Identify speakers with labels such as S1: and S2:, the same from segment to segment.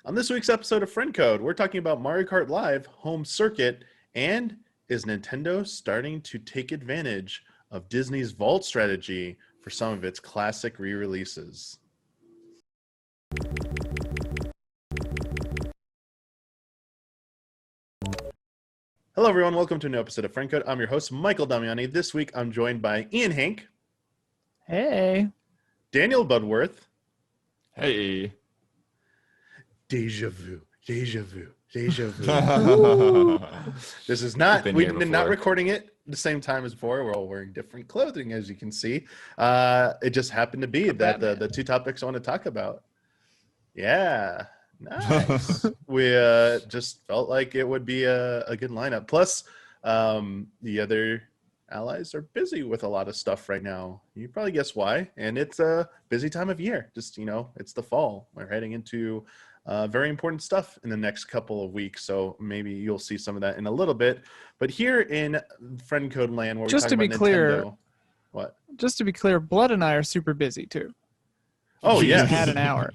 S1: On this week's episode of Friend Code, we're talking about Mario Kart Live Home Circuit and is Nintendo starting to take advantage of Disney's Vault strategy for some of its classic re-releases. Hello everyone, welcome to a new episode of Friend Code. I'm your host, Michael Damiani. This week I'm joined by Ian Hank.
S2: Hey.
S1: Daniel Budworth.
S3: Hey.
S1: Deja vu, deja vu, deja vu. This is not, we're not recording it the same time as before. We're all wearing different clothing, as you can see. It just happened to be that the two topics I want to talk about. Yeah, nice. We just felt like it would be a good lineup. Plus, the other allies are busy with a lot of stuff right now. You probably guess why. And it's a busy time of year. Just, it's the fall. We're heading into very important stuff in the next couple of weeks, so maybe you'll see some of that in a little bit. But here in Friend Code Land, where we're talking about Nintendo, what?
S2: Just to be clear, Blood and I are super busy too.
S1: Oh yeah,
S2: had an hour.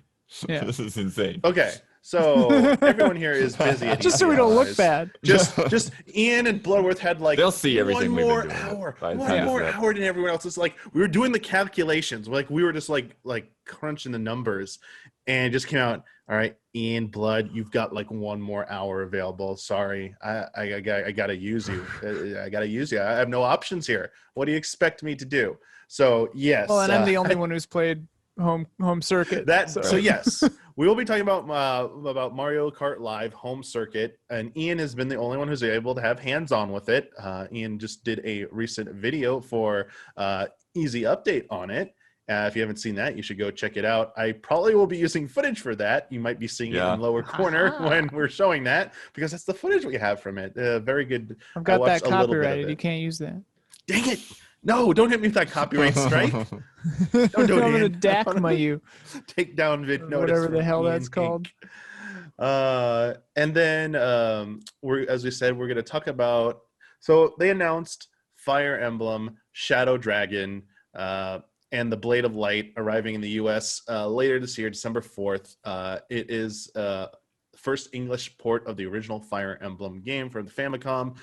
S2: Yeah,
S3: this is insane.
S1: Okay, so everyone here is busy.
S2: Just so we don't look bad.
S1: Just Ian and Bloodworth had like
S3: they'll see everything
S1: one more hour than everyone else. It's like we were doing the calculations. Like we were just like crunching the numbers, and it just came out. All right, Ian, Blood, you've got like one more hour available. Sorry, I gotta use you. I gotta use you. I have no options here. What do you expect me to do? So yes.
S2: Well, and I'm the only one who's played home circuit.
S1: So yes, we will be talking about Mario Kart Live Home Circuit, and Ian has been the only one who's able to have hands-on with it. Ian just did a recent video for Easy Update on it. If you haven't seen that, you should go check it out. I probably will be using footage for that. You might be seeing it in the lower corner when we're showing that, because that's the footage we have from it. Very good.
S2: I've got that copyrighted. You can't use that.
S1: Dang it. No, don't hit me with that copyright strike. Don't
S2: I'm going to DACMA you.
S1: Take down vid notice.
S2: Whatever the hell that's called.
S1: And then, as we said, we're going to talk about, so they announced Fire Emblem, Shadow Dragon, and the Blade of Light arriving in the U.S. Later this year, December 4th. It is the first English port of the original Fire Emblem game for the Famicom.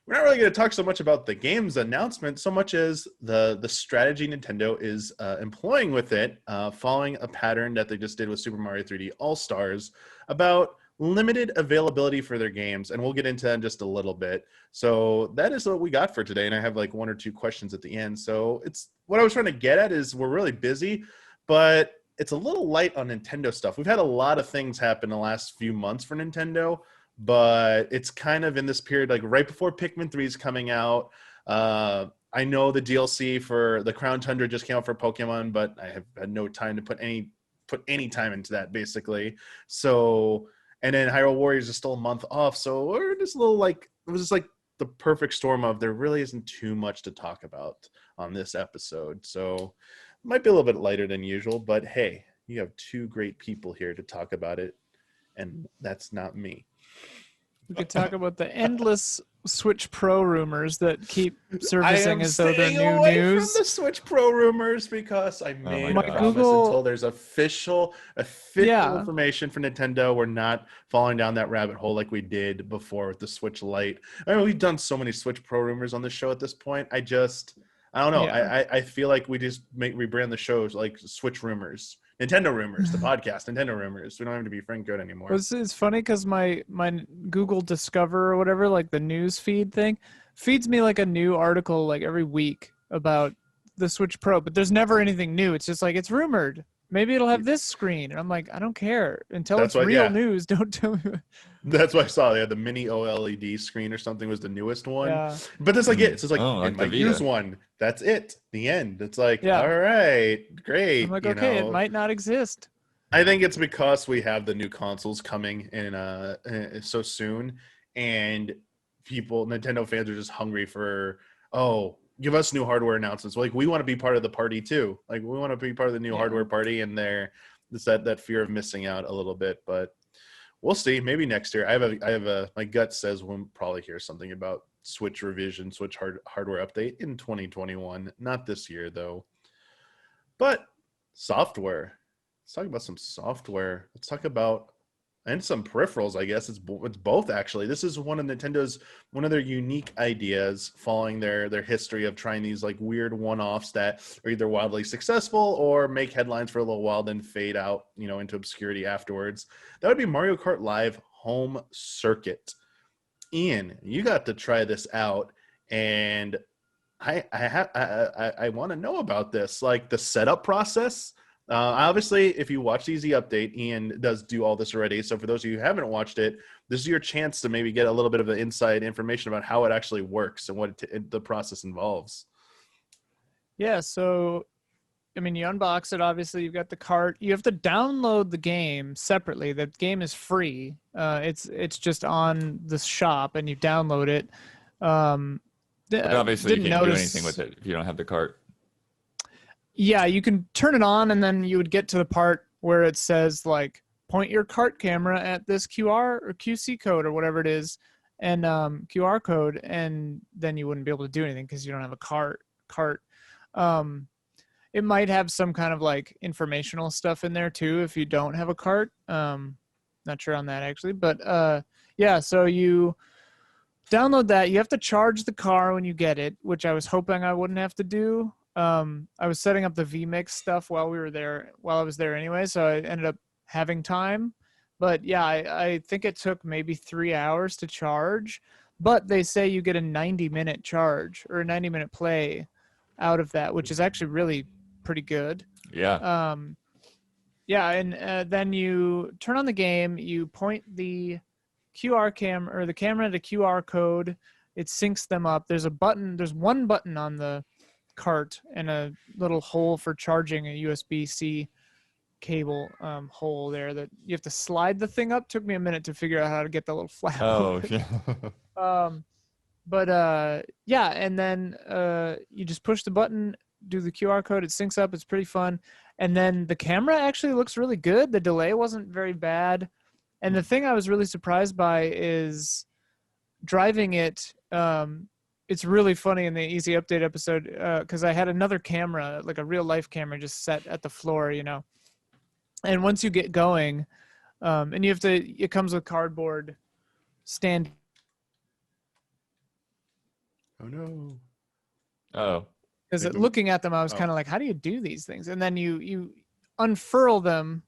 S1: We're not really going to talk so much about the game's announcement, so much as the strategy Nintendo is employing with it, following a pattern that they just did with Super Mario 3D All-Stars about limited availability for their games, and we'll get into that in just a little bit. So that is what we got for today, and I have like one or two questions at the end. So it's what I was trying to get at is we're really busy, but it's a little light on Nintendo stuff. We've had a lot of things happen the last few months for Nintendo, but it's kind of in this period, like right before Pikmin 3 is coming out. I know the DLC for the Crown Tundra just came out for Pokemon, but I have had no time to put any time into that, basically. So, and then Hyrule Warriors is still a month off, so we're just a little like, it was just like the perfect storm of there really isn't too much to talk about on this episode. So it might be a little bit lighter than usual, but hey, you have two great people here to talk about it, and that's not me.
S2: We could talk about the endless Switch Pro rumors that keep surfacing as though they're new news.
S1: From the Switch Pro rumors, because I made a promise until there's official information for Nintendo. We're not falling down that rabbit hole like we did before with the Switch Lite. I mean, we've done so many Switch Pro rumors on the show at this point. I don't know. Yeah. I feel like we just rebrand the shows like Switch Rumors. Nintendo Rumors, the podcast, Nintendo Rumors. We don't have to be Friend Code anymore.
S2: It's funny because my Google Discover or whatever, like the news feed thing, feeds me like a new article like every week about the Switch Pro, but there's never anything new. It's just like, it's rumored. Maybe it'll have this screen. And I'm like, I don't care. Until it's real news, don't tell me.
S1: That's what I saw. They had the mini OLED screen or something was the newest one. Yeah. But that's like it. It's just like, and my use one. That's it. The end. It's like, all right, great.
S2: I'm like, okay, it might not exist.
S1: I think it's because we have the new consoles coming in so soon, and Nintendo fans are just hungry for, give us new hardware announcements. Like, we want to be part of the party too. Like, we want to be part of the new hardware party, and there's that fear of missing out a little bit. But we'll see. Maybe next year. I have my gut says we'll probably hear something about Switch revision, Switch hardware update in 2021. Not this year though. But software let's talk about some software. Let's talk about and some peripherals. I guess it's both actually. This is one of their unique ideas, following their history of trying these like weird one-offs that are either wildly successful or make headlines for a little while, then fade out, into obscurity afterwards. That would be Mario Kart Live Home Circuit. Ian, you got to try this out, and I want to know about this, like the setup process. Obviously, if you watch the Easy Update, Ian does do all this already. So for those of you who haven't watched it, this is your chance to maybe get a little bit of the inside information about how it actually works and what the process involves.
S2: Yeah, so I mean, you unbox it. Obviously, you've got the cart. You have to download the game separately. The game is free. It's just on the shop, and you download it.
S3: But obviously, you can't do anything with it if you don't have the cart.
S2: Yeah, you can turn it on, and then you would get to the part where it says, like, point your cart camera at this QR or QC code or whatever it is, and QR code, and then you wouldn't be able to do anything because you don't have a cart. It might have some kind of, like, informational stuff in there, too, if you don't have a cart. Not sure on that, actually. But, yeah, so you download that. You have to charge the car when you get it, which I was hoping I wouldn't have to do. I was setting up the vMix stuff while I was there anyway, so I ended up having time. But yeah, I think it took maybe 3 hours to charge, but they say you get a 90-minute charge or a 90-minute play out of that, which is actually really pretty good.
S3: Yeah.
S2: Yeah, and then you turn on the game, you point the QR camera or the camera to QR code, it syncs them up. There's one button on the cart and a little hole for charging a USB-C cable hole there that you have to slide the thing up. Took me a minute to figure out how to get the little flap.
S3: Oh, yeah.
S2: Yeah, and then you just push the button, do the QR code, it syncs up. It's pretty fun. And then the camera actually looks really good. The delay wasn't very bad. And the thing I was really surprised by is driving it. It's really funny in the Easy Update episode because I had another camera, like a real life camera, just set at the floor, And once you get going, and it comes with cardboard stand.
S1: Oh no!
S3: Oh.
S2: Because looking at them, I was kind of like, how do you do these things? And then you unfurl them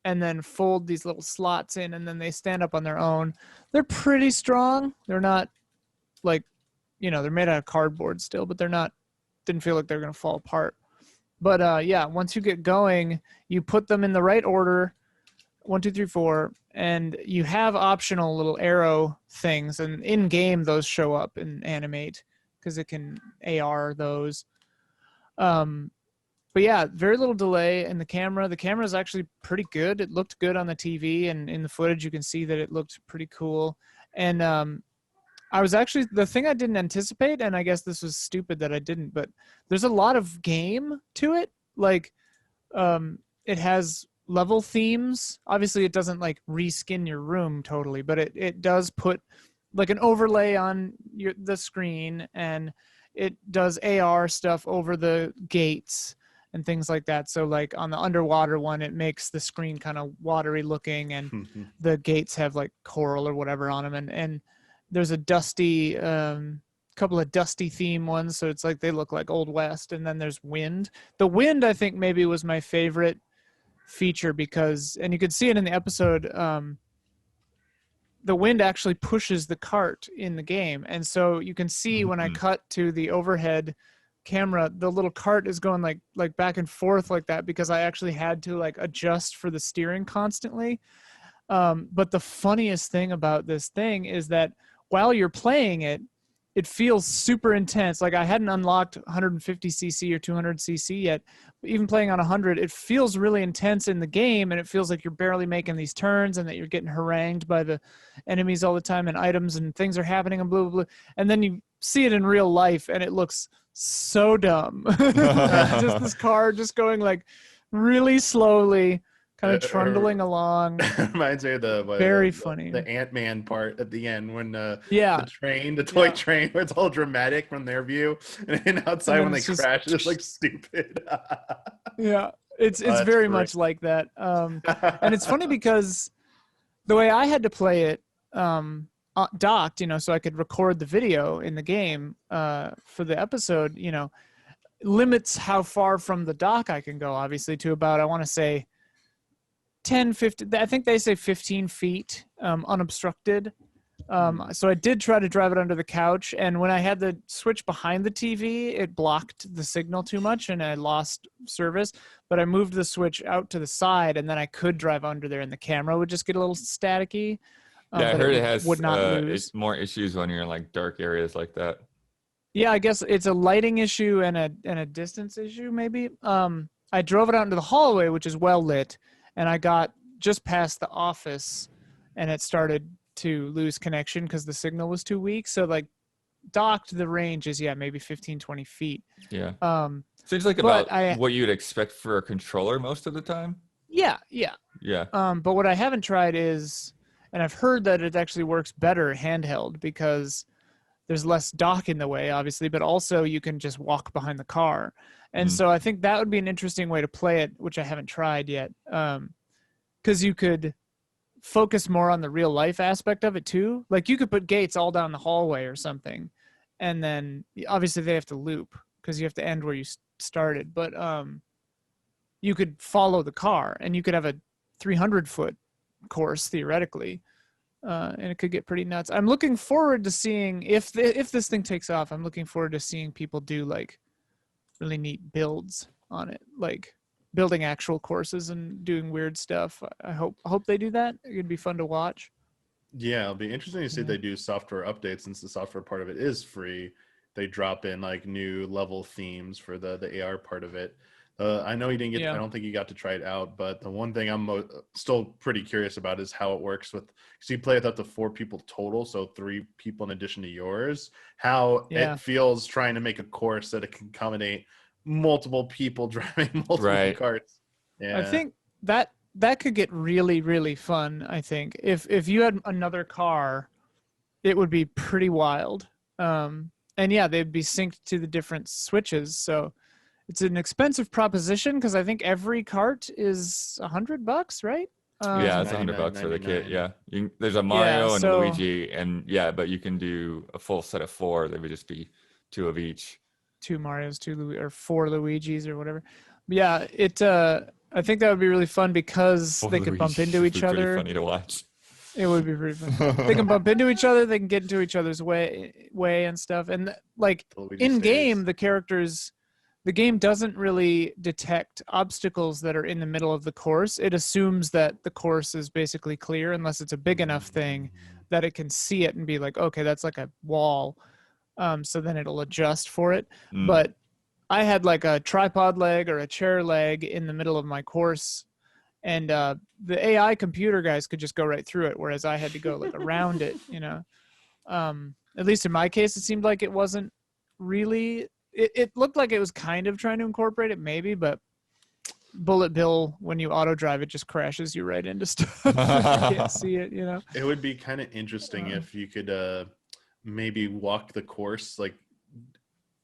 S2: and then fold these little slots in, and then they stand up on their own. They're pretty strong. They're not like, they're made out of cardboard still, but didn't feel like they're going to fall apart. But yeah, once you get going, you put them in the right order, 1, 2, 3, 4, and you have optional little arrow things, and in game those show up and animate because it can AR those. But yeah, very little delay in the camera. The camera is actually pretty good. It looked good on the TV, and in the footage you can see that it looked pretty cool. And the thing I didn't anticipate, and I guess this was stupid that I didn't, but there's a lot of game to it. Like, it has level themes. Obviously, it doesn't like reskin your room totally, but it does put like an overlay on the screen, and it does AR stuff over the gates and things like that. So like on the underwater one, it makes the screen kind of watery looking, and the gates have like coral or whatever on them, and there's a dusty couple of dusty theme ones, so it's like they look like Old West. And then there's wind. The wind, I think, maybe was my favorite feature because, and you could see it in the episode, the wind actually pushes the cart in the game. And so you can see when I cut to the overhead camera, the little cart is going like back and forth like that because I actually had to like adjust for the steering constantly. But the funniest thing about this thing is that while you're playing it, it feels super intense. Like I hadn't unlocked 150cc or 200cc yet. But even playing on 100, it feels really intense in the game, and it feels like you're barely making these turns and that you're getting harangued by the enemies all the time, and items and things are happening and blah, blah, blah. And then you see it in real life, and it looks so dumb. Just this car just going like really slowly, kind of trundling along.
S1: Reminds me of
S2: funny.
S1: The Ant-Man part at the end when the toy train, where it's all dramatic from their view, and outside when they crash, it's like stupid.
S2: Yeah, It's
S1: That's
S2: very
S1: great.
S2: much like that. And it's funny because the way I had to play it, docked, so I could record the video in the game for the episode, limits how far from the dock I can go, obviously, to about, I want to say 10, 15, I think they say 15 feet unobstructed. So I did try to drive it under the couch, and when I had the switch behind the TV, it blocked the signal too much and I lost service. But I moved the switch out to the side, and then I could drive under there, and the camera would just get a little staticky.
S3: Yeah, I
S2: but
S3: heard
S2: it
S3: it has
S2: would not lose.
S3: it's more issues when you're in like dark areas like that.
S2: Yeah, I guess it's a lighting issue and a distance issue, maybe. I drove it out into the hallway, which is well lit, and I got just past the office, and it started to lose connection because the signal was too weak. So like docked, the range is maybe 15, 20 feet.
S3: Yeah. Seems like about
S2: I,
S3: what you'd expect for a controller most of the time.
S2: Yeah. But what I haven't tried is, and I've heard that it actually works better handheld because there's less dock in the way, obviously, but also you can just walk behind the car. And so I think that would be an interesting way to play it, which I haven't tried yet. Because you could focus more on the real life aspect of it too. Like you could put gates all down the hallway or something, and then obviously they have to loop because you have to end where you started. But you could follow the car, and you could have a 300-foot course theoretically, and it could get pretty nuts. I'm looking forward to seeing if this thing takes off. I'm looking forward to seeing people do like really neat builds on it, like building actual courses and doing weird stuff. I hope they do that. It'd be fun to watch.
S1: Yeah, it'll be interesting to see if they do software updates, since the software part of it is free. They drop in like new level themes for the AR part of it. I know you didn't get. I don't think you got to try it out, but the one thing I'm still pretty curious about is how it works with. Because you play with up to 4 people total, so 3 people in addition to yours. How it feels trying to make a course that it can accommodate multiple people driving multiple carts. Yeah,
S2: I think that could get really, really fun. I think if you had another car, it would be pretty wild. And yeah, they'd be synced to the different switches. So it's an expensive proposition because I think every cart is $100, right?
S3: Yeah, it's $100 for the kit. Yeah, there's a Mario and Luigi, and but you can do a full set of 4. They would just be 2 of each.
S2: 2 Marios, 2 or 4 Luigis or whatever. But yeah, I think that would be really fun because they could bump into each other.
S3: Pretty funny to watch.
S2: It would be pretty fun. They can bump into each other. They can get into each other's way and stuff. And like in game, the game doesn't really detect obstacles that are in the middle of the course. It assumes that the course is basically clear unless it's a big enough thing that it can see it and be like, okay, that's like a wall. So then it'll adjust for it. But I had like a tripod leg or a chair leg in the middle of my course, and the AI computer guys could just go right through it, whereas I had to go like around it, At least in my case, it seemed like it wasn't really, it looked like it was kind of trying to incorporate it maybe, but Bullet Bill, when you auto drive, it just crashes you right into stuff. You can't see it,
S1: It would be kind of interesting if you could maybe walk the course like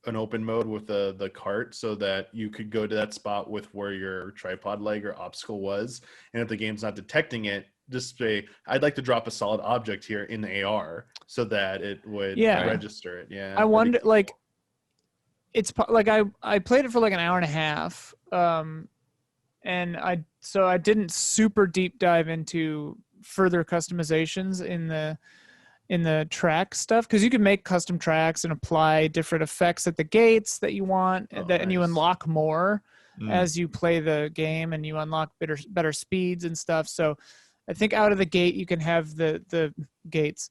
S1: an open mode with the cart, so that you could go to that spot with where your tripod leg or obstacle was, and if the game's not detecting it, just say, I'd like to drop a solid object here in the AR, so that it would register it. I
S2: wonder, cool. Like it's like I played it for like an hour and a half, and I didn't super deep dive into further customizations in the track stuff, because you can make custom tracks and apply different effects at the gates that you want, and you unlock more as you play the game, and you unlock better speeds and stuff. So I think out of the gate you can have the gates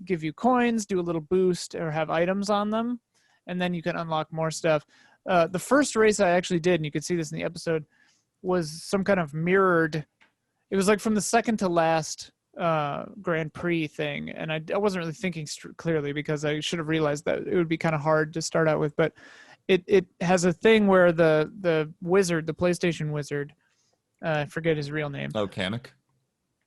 S2: give you coins, do a little boost, or have items on them, and then you can unlock more stuff. The first race I actually did, and you could see this in the episode, was some kind of mirrored, it was like from the second to last Grand Prix thing, and I wasn't really thinking clearly, because I should have realized that it would be kind of hard to start out with. But it has a thing where the wizard, the PlayStation wizard, I forget his real name.
S3: Oh, Kamek.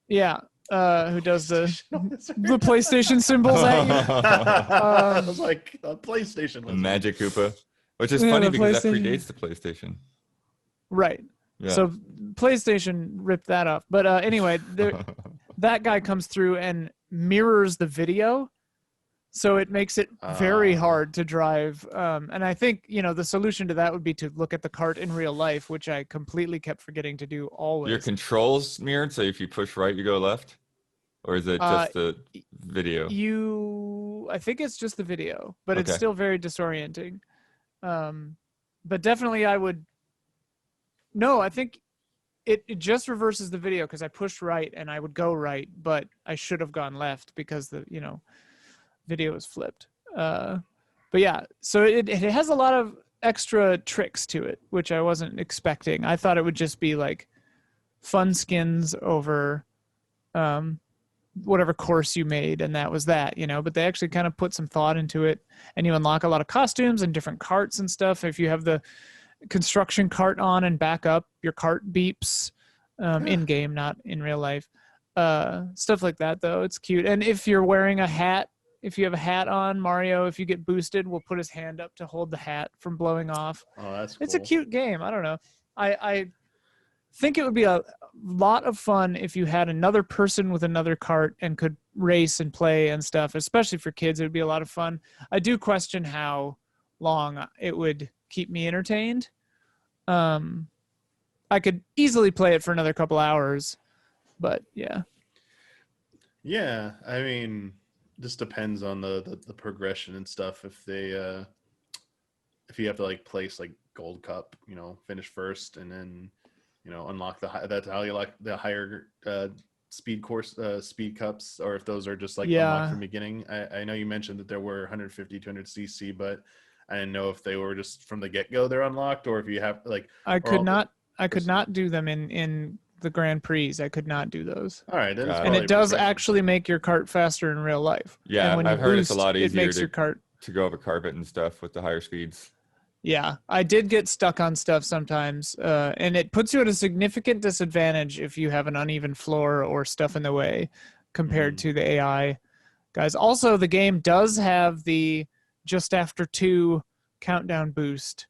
S2: Yeah, who does the PlayStation symbols at you?
S1: I was like, a PlayStation wizard.
S3: Magic Koopa, which is funny because that predates the PlayStation.
S2: Right.
S3: Yeah.
S2: So PlayStation ripped that off. But anyway, that guy comes through and mirrors the video. So it makes it very hard to drive. And I think, the solution to that would be to look at the kart in real life, which I completely kept forgetting to do always.
S3: Your controls mirrored, so if you push right, you go left? Or is it just the video?
S2: I think it's just the video, but it's still very disorienting. But definitely I think it just reverses the video because I pushed right and I would go right, but I should have gone left because the, video is flipped. But yeah, so it has a lot of extra tricks to it, which I wasn't expecting. I thought it would just be like fun skins over whatever course you made, and that was that, but they actually kind of put some thought into it, and you unlock a lot of costumes and different carts and stuff. If you have the construction cart on and back up, your cart beeps in game, not in real life. Stuff like that, though. It's cute. And if you're wearing a hat, if you have a hat on, Mario, if you get boosted, will put his hand up to hold the hat from blowing off.
S1: Oh, that's cool.
S2: It's a cute game. I don't know. I think it would be a lot of fun if you had another person with another cart and could race and play and stuff, especially for kids. It would be a lot of fun. I do question how long it would keep me entertained. I could easily play it for another couple hours, but yeah.
S1: Yeah, I mean, this depends on the progression and stuff. If you have to like place like gold cup, finish first and then unlock that's how you like the higher speed cups, or if those are just like unlocked from the beginning. I know you mentioned that there were 150 200 cc, but I didn't know if they were just from the get-go they're unlocked, or if you have like
S2: I could not do them in the Grand Prix. I could not do those.
S1: All right, then
S2: and it does actually make your cart faster in real life.
S3: Yeah,
S2: and when
S3: I've heard it's a lot easier
S2: it makes your cart
S3: to go over carpet and stuff with the higher speeds.
S2: Yeah, I did get stuck on stuff sometimes, and it puts you at a significant disadvantage if you have an uneven floor or stuff in the way compared to the AI guys. Also, the game does have the just after 2 countdown boost.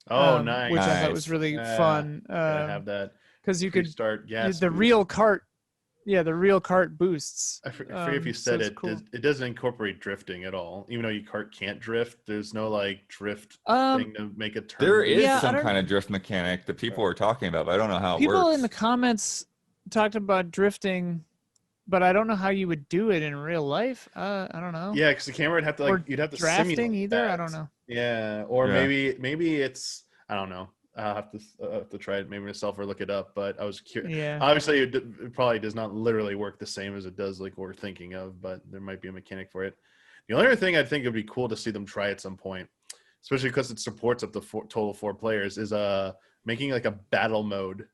S1: Oh, nice.
S2: Which I thought was really fun.
S1: Have that.
S2: Because you could
S1: start gas
S2: the
S1: boost.
S2: real cart. Yeah, the real cart boosts.
S1: I forget if you said it. Cool. It doesn't incorporate drifting at all. Even though your cart can't drift, there's no like drift thing to make a turn.
S3: There is some kind of drift mechanic that people were talking about, but I don't know how it works.
S2: People in the comments talked about drifting, but I don't know how you would do it in real life. I don't know.
S1: Yeah, because the camera would have to you'd have to
S2: drafting
S1: simulate
S2: either.
S1: that.
S2: I don't know.
S1: Yeah, or maybe it's I don't know. I'll have to try it maybe myself or look it up. But I was curious.
S2: Yeah.
S1: Obviously, it probably does not literally work the same as it does like we're thinking of, but there might be a mechanic for it. The only other thing I think would be cool to see them try at some point, especially because it supports up to total 4 players, is making like a battle mode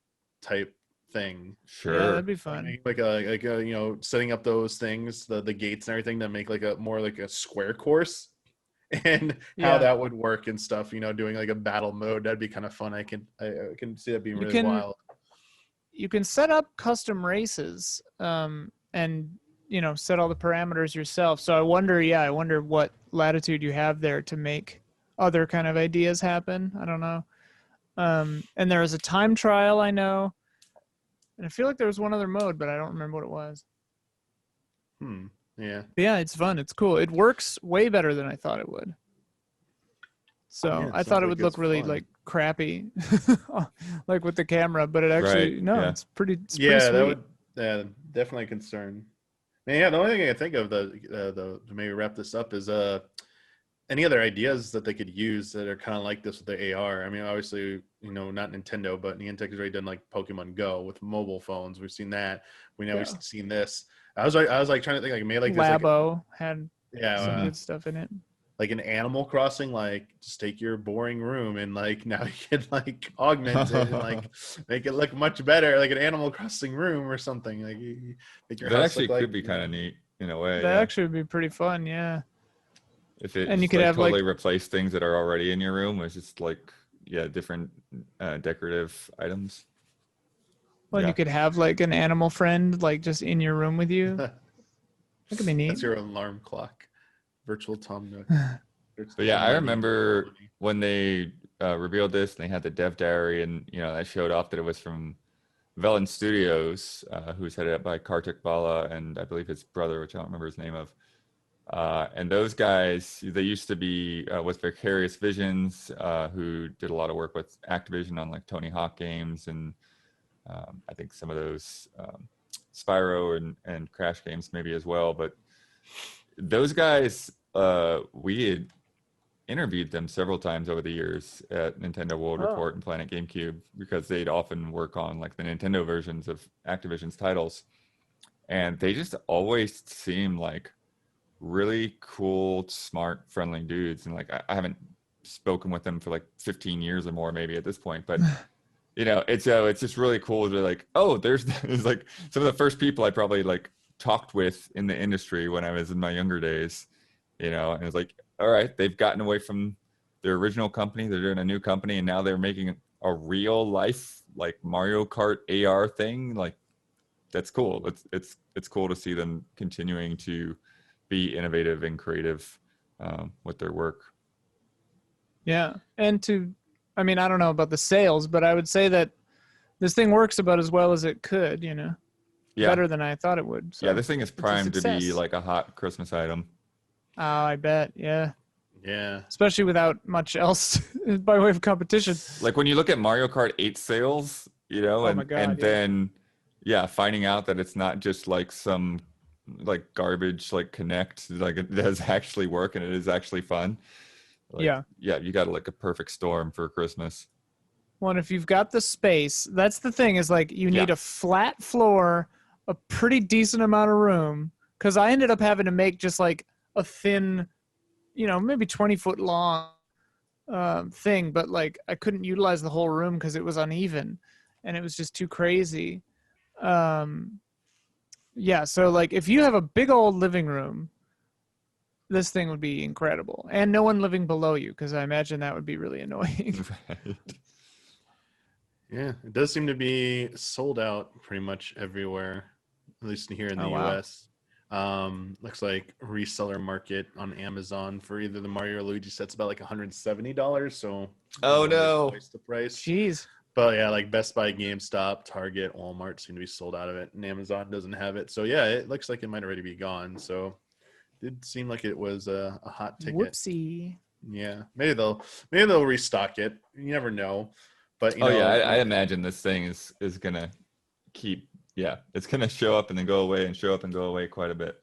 S1: type thing.
S3: Sure,
S2: yeah, that'd be fun.
S1: Like a setting up those things, the gates and everything, to make like a more like a square course. And how that would work and stuff, doing like a battle mode, that'd be kind of fun. I can see that being really wild.
S2: You can set up custom races, and set all the parameters yourself. So I wonder what latitude you have there to make other kind of ideas happen. I don't know. And there is a time trial, I know, and I feel like there was one other mode, but I don't remember what it was.
S1: Yeah.
S2: Yeah, it's fun. It's cool. It works way better than I thought it would. So I thought it would look really like crappy, like with the camera, but it actually it's pretty. It's pretty sweet.
S1: That would definitely a concern. And yeah, the only thing I think of to maybe wrap this up is any other ideas that they could use that are kind of like this with the AR. I mean, obviously, not Nintendo, but Niantic has already done like Pokemon Go with mobile phones. We've seen that. We know we've seen this. I was like trying to think like maybe like
S2: Labo had some good stuff in it.
S1: Like an Animal Crossing, like just take your boring room and like now you can like augment it and like make it look much better, like an Animal Crossing room or something. Like you make your house
S3: actually could be kind of neat in a way.
S2: That actually would be pretty fun, yeah.
S3: If it and you could have totally replace things that are already in your room with just like different decorative items.
S2: Well, you could have like an animal friend like just in your room with you. That could be neat.
S1: That's your alarm clock, virtual Tom Nook.
S3: But yeah, I remember when they revealed this, and they had the dev diary, and that showed off that it was from Velen Studios, who's headed up by Kartik Bala and I believe his brother, which I don't remember his name of. And those guys, they used to be with Vicarious Visions, who did a lot of work with Activision on like Tony Hawk games, and I think some of those Spyro and Crash games maybe as well. But those guys, we had interviewed them several times over the years at Nintendo World Report and Planet GameCube, because they'd often work on like the Nintendo versions of Activision's titles, and they just always seem like really cool, smart, friendly dudes. And like I haven't spoken with them for like 15 years or more maybe at this point, but it's just really cool to like, there's like some of the first people I probably like talked with in the industry when I was in my younger days, and it's like, all right, they've gotten away from their original company, they're doing a new company, and now they're making a real life like Mario Kart AR thing. Like, that's cool. It's cool to see them continuing to be innovative and creative with their work.
S2: Yeah, and I don't know about the sales, but I would say that this thing works about as well as it could, better than I thought it would. So
S3: this thing is primed to be like a hot Christmas item.
S2: Oh, I bet. Yeah.
S1: Yeah.
S2: Especially without much else by way of competition.
S3: Like when you look at Mario Kart 8 sales, then finding out that it's not just like some like garbage like Connect, like it does actually work and it is actually fun. Like, you got like a perfect storm for Christmas.
S2: Well, and if you've got the space, that's the thing, is like you need a flat floor, a pretty decent amount of room, because I ended up having to make just like a thin, maybe 20-foot long thing, but like I couldn't utilize the whole room because it was uneven and it was just too crazy. So like if you have a big old living room, this thing would be incredible, and no one living below you, because I imagine that would be really annoying.
S3: Right.
S1: Yeah, it does seem to be sold out pretty much everywhere, at least here in the US. Looks like reseller market on Amazon for either the Mario or Luigi set's about like $170. So twice the price.
S2: Jeez.
S1: But yeah, like Best Buy, GameStop, Target, Walmart seem to be sold out of it, and Amazon doesn't have it. So yeah, it looks like it might already be gone. So it did seem like it was a hot ticket.
S2: Whoopsie.
S1: Yeah, maybe they'll restock it. You never know. But
S3: I imagine this thing is gonna keep. Yeah, it's gonna show up and then go away and show up and go away quite a bit.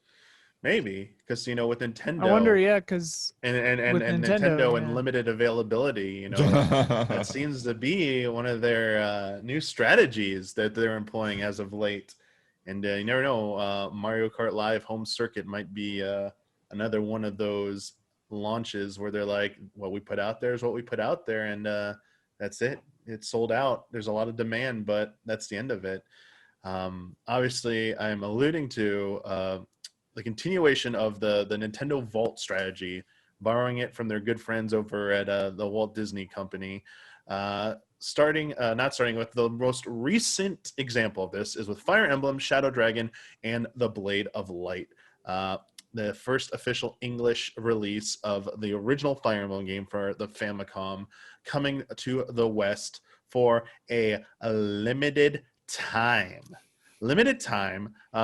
S1: Maybe because with Nintendo,
S2: I wonder, because
S1: and Nintendo and limited availability, that seems to be one of their new strategies that they're employing as of late. And you never know, Mario Kart Live Home Circuit might be another one of those launches where they're like, what we put out there is what we put out there, and that's it. It's sold out. There's a lot of demand, but that's the end of it. Obviously, I'm alluding to the continuation of the Nintendo Vault strategy, borrowing it from their good friends over at the Walt Disney Company. Not starting with the most recent example of this is with Fire Emblem, Shadow Dragon, and the Blade of Light. The first official English release of the original Fire Emblem game for the Famicom, coming to the West for a limited time.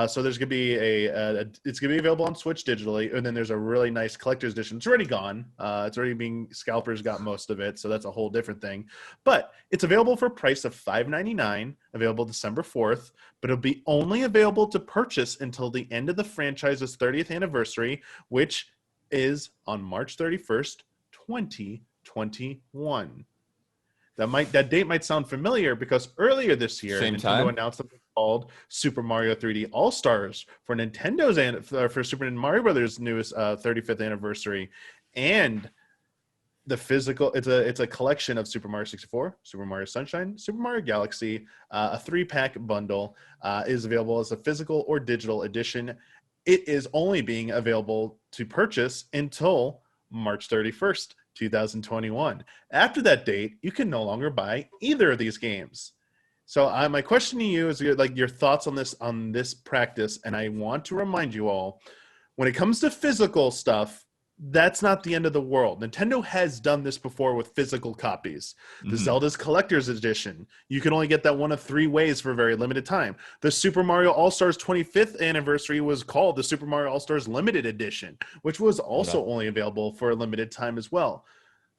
S1: So there's gonna be it's gonna be available on Switch digitally, and then there's a really nice collector's edition. It's already gone. It's already being scalpers got most of it, so that's a whole different thing. But it's available for a price of $5.99, available December 4th. But it'll be only available to purchase until the end of the franchise's 30th anniversary, which is on March 31st, 2021. That date might sound familiar because earlier this year, Nintendo announced something called Super Mario 3D All-Stars for for Super Mario Brothers' newest 35th anniversary, and the physical it's a collection of Super Mario 64, Super Mario Sunshine, Super Mario Galaxy, a 3-pack bundle is available as a physical or digital edition. It is only being available to purchase until March 31st. 2021. After that date, you can no longer buy either of these games. So my question to you is your thoughts on this practice, and I want to remind you all, when it comes to physical stuff, that's not the end of the world. Nintendo has done this before with physical copies. The
S3: Mhm.
S1: Zelda's Collector's Edition, you can only get that one of 3 ways for a very limited time. The Super Mario All-Stars 25th anniversary was called the Super Mario All-Stars Limited Edition, which was also only available for a limited time as well.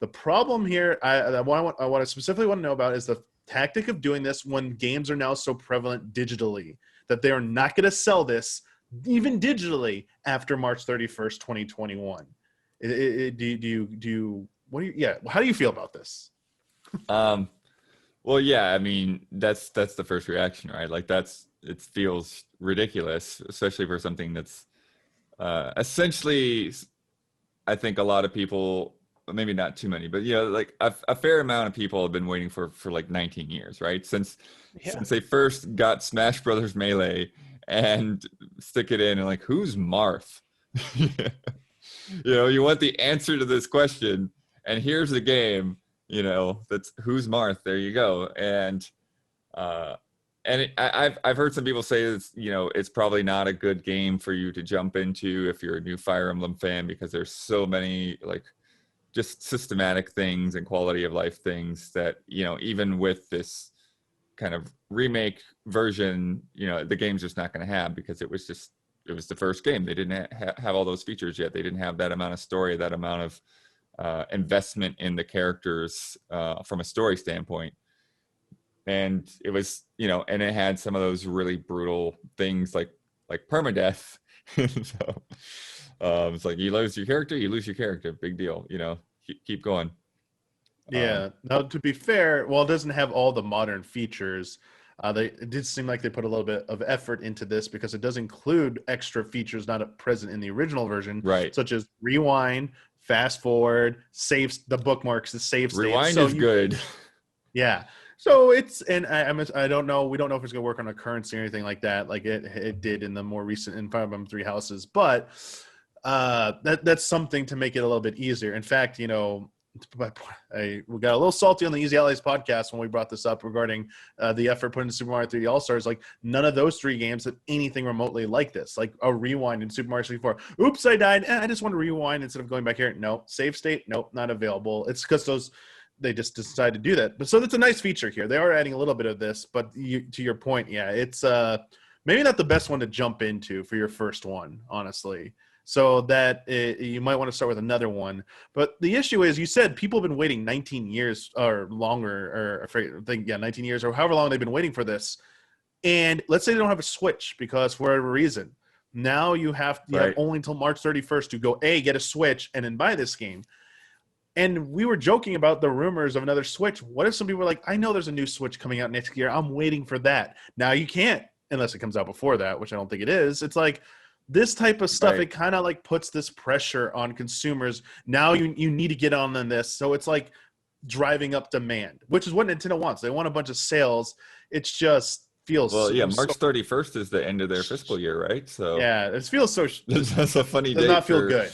S1: The problem here, I want to specifically want to know about is the tactic of doing this when games are now so prevalent digitally that they are not going to sell this even digitally after March 31st, 2021. How do you feel about this?
S3: Um, well, yeah, I mean, that's the first reaction, right? Like it feels ridiculous, especially for something that's essentially, I think a lot of people, maybe not too many, but like a fair amount of people have been waiting for like 19 years, right?
S2: Yeah.
S3: Since they first got Smash Brothers Melee and stick it in and like, who's Marth? You want the answer to this question, and here's the game, that's who's Marth. There you go. Uh, I've heard some people say it's probably not a good game for you to jump into if you're a new Fire Emblem fan, because there's so many like just systematic things and quality of life things that even with this kind of remake version, the game's just not going to have, because it was the first game. They didn't have all those features yet. They didn't have that amount of story, that amount of investment in the characters from a story standpoint. And it was, and it had some of those really brutal things like permadeath. So it's like you lose your character, big deal. Keep going.
S1: Yeah. Now, to be fair, while it doesn't have all the modern features, it did seem like they put a little bit of effort into this, because it does include extra features not present in the original version,
S3: Right.
S1: such as rewind, fast forward, saves, the bookmarks, the save states.
S3: Rewind is good.
S1: Yeah. So I don't know. We don't know if it's going to work on a currency or anything like that, like it did in the more recent in Fire Emblem Three Houses. But that's something to make it a little bit easier. In fact, we got a little salty on the Easy Allies podcast when we brought this up regarding the effort put into Super Mario 3D All Stars. Like, none of those 3 games have anything remotely like this, like a rewind in Super Mario 64. Oops, I died. I just want to rewind instead of going back here. No, save state. Nope, not available. It's because they just decided to do that. But so that's a nice feature here. They are adding a little bit of this, but to your point, yeah, it's maybe not the best one to jump into for your first one, honestly. So that you might want to start with another one. But the issue is, you said people have been waiting 19 years or longer, or I think 19 years or however long they've been waiting for this. And let's say they don't have a Switch because for whatever reason, now you have only until March 31st to go get a Switch and then buy this game. And we were joking about the rumors of another Switch. What if some people were like, I know there's a new Switch coming out next year. I'm waiting for that. Now you can't, unless it comes out before that, which I don't think it is. It's like this type of stuff, It kind of like puts this pressure on consumers. Now you need to get on this. So it's like driving up demand, which is what Nintendo wants. They want a bunch of sales. It's just feels
S3: March 31st is the end of their fiscal year, right? So
S1: yeah, it feels so
S3: that's a funny
S1: does
S3: date.
S1: Not feel good.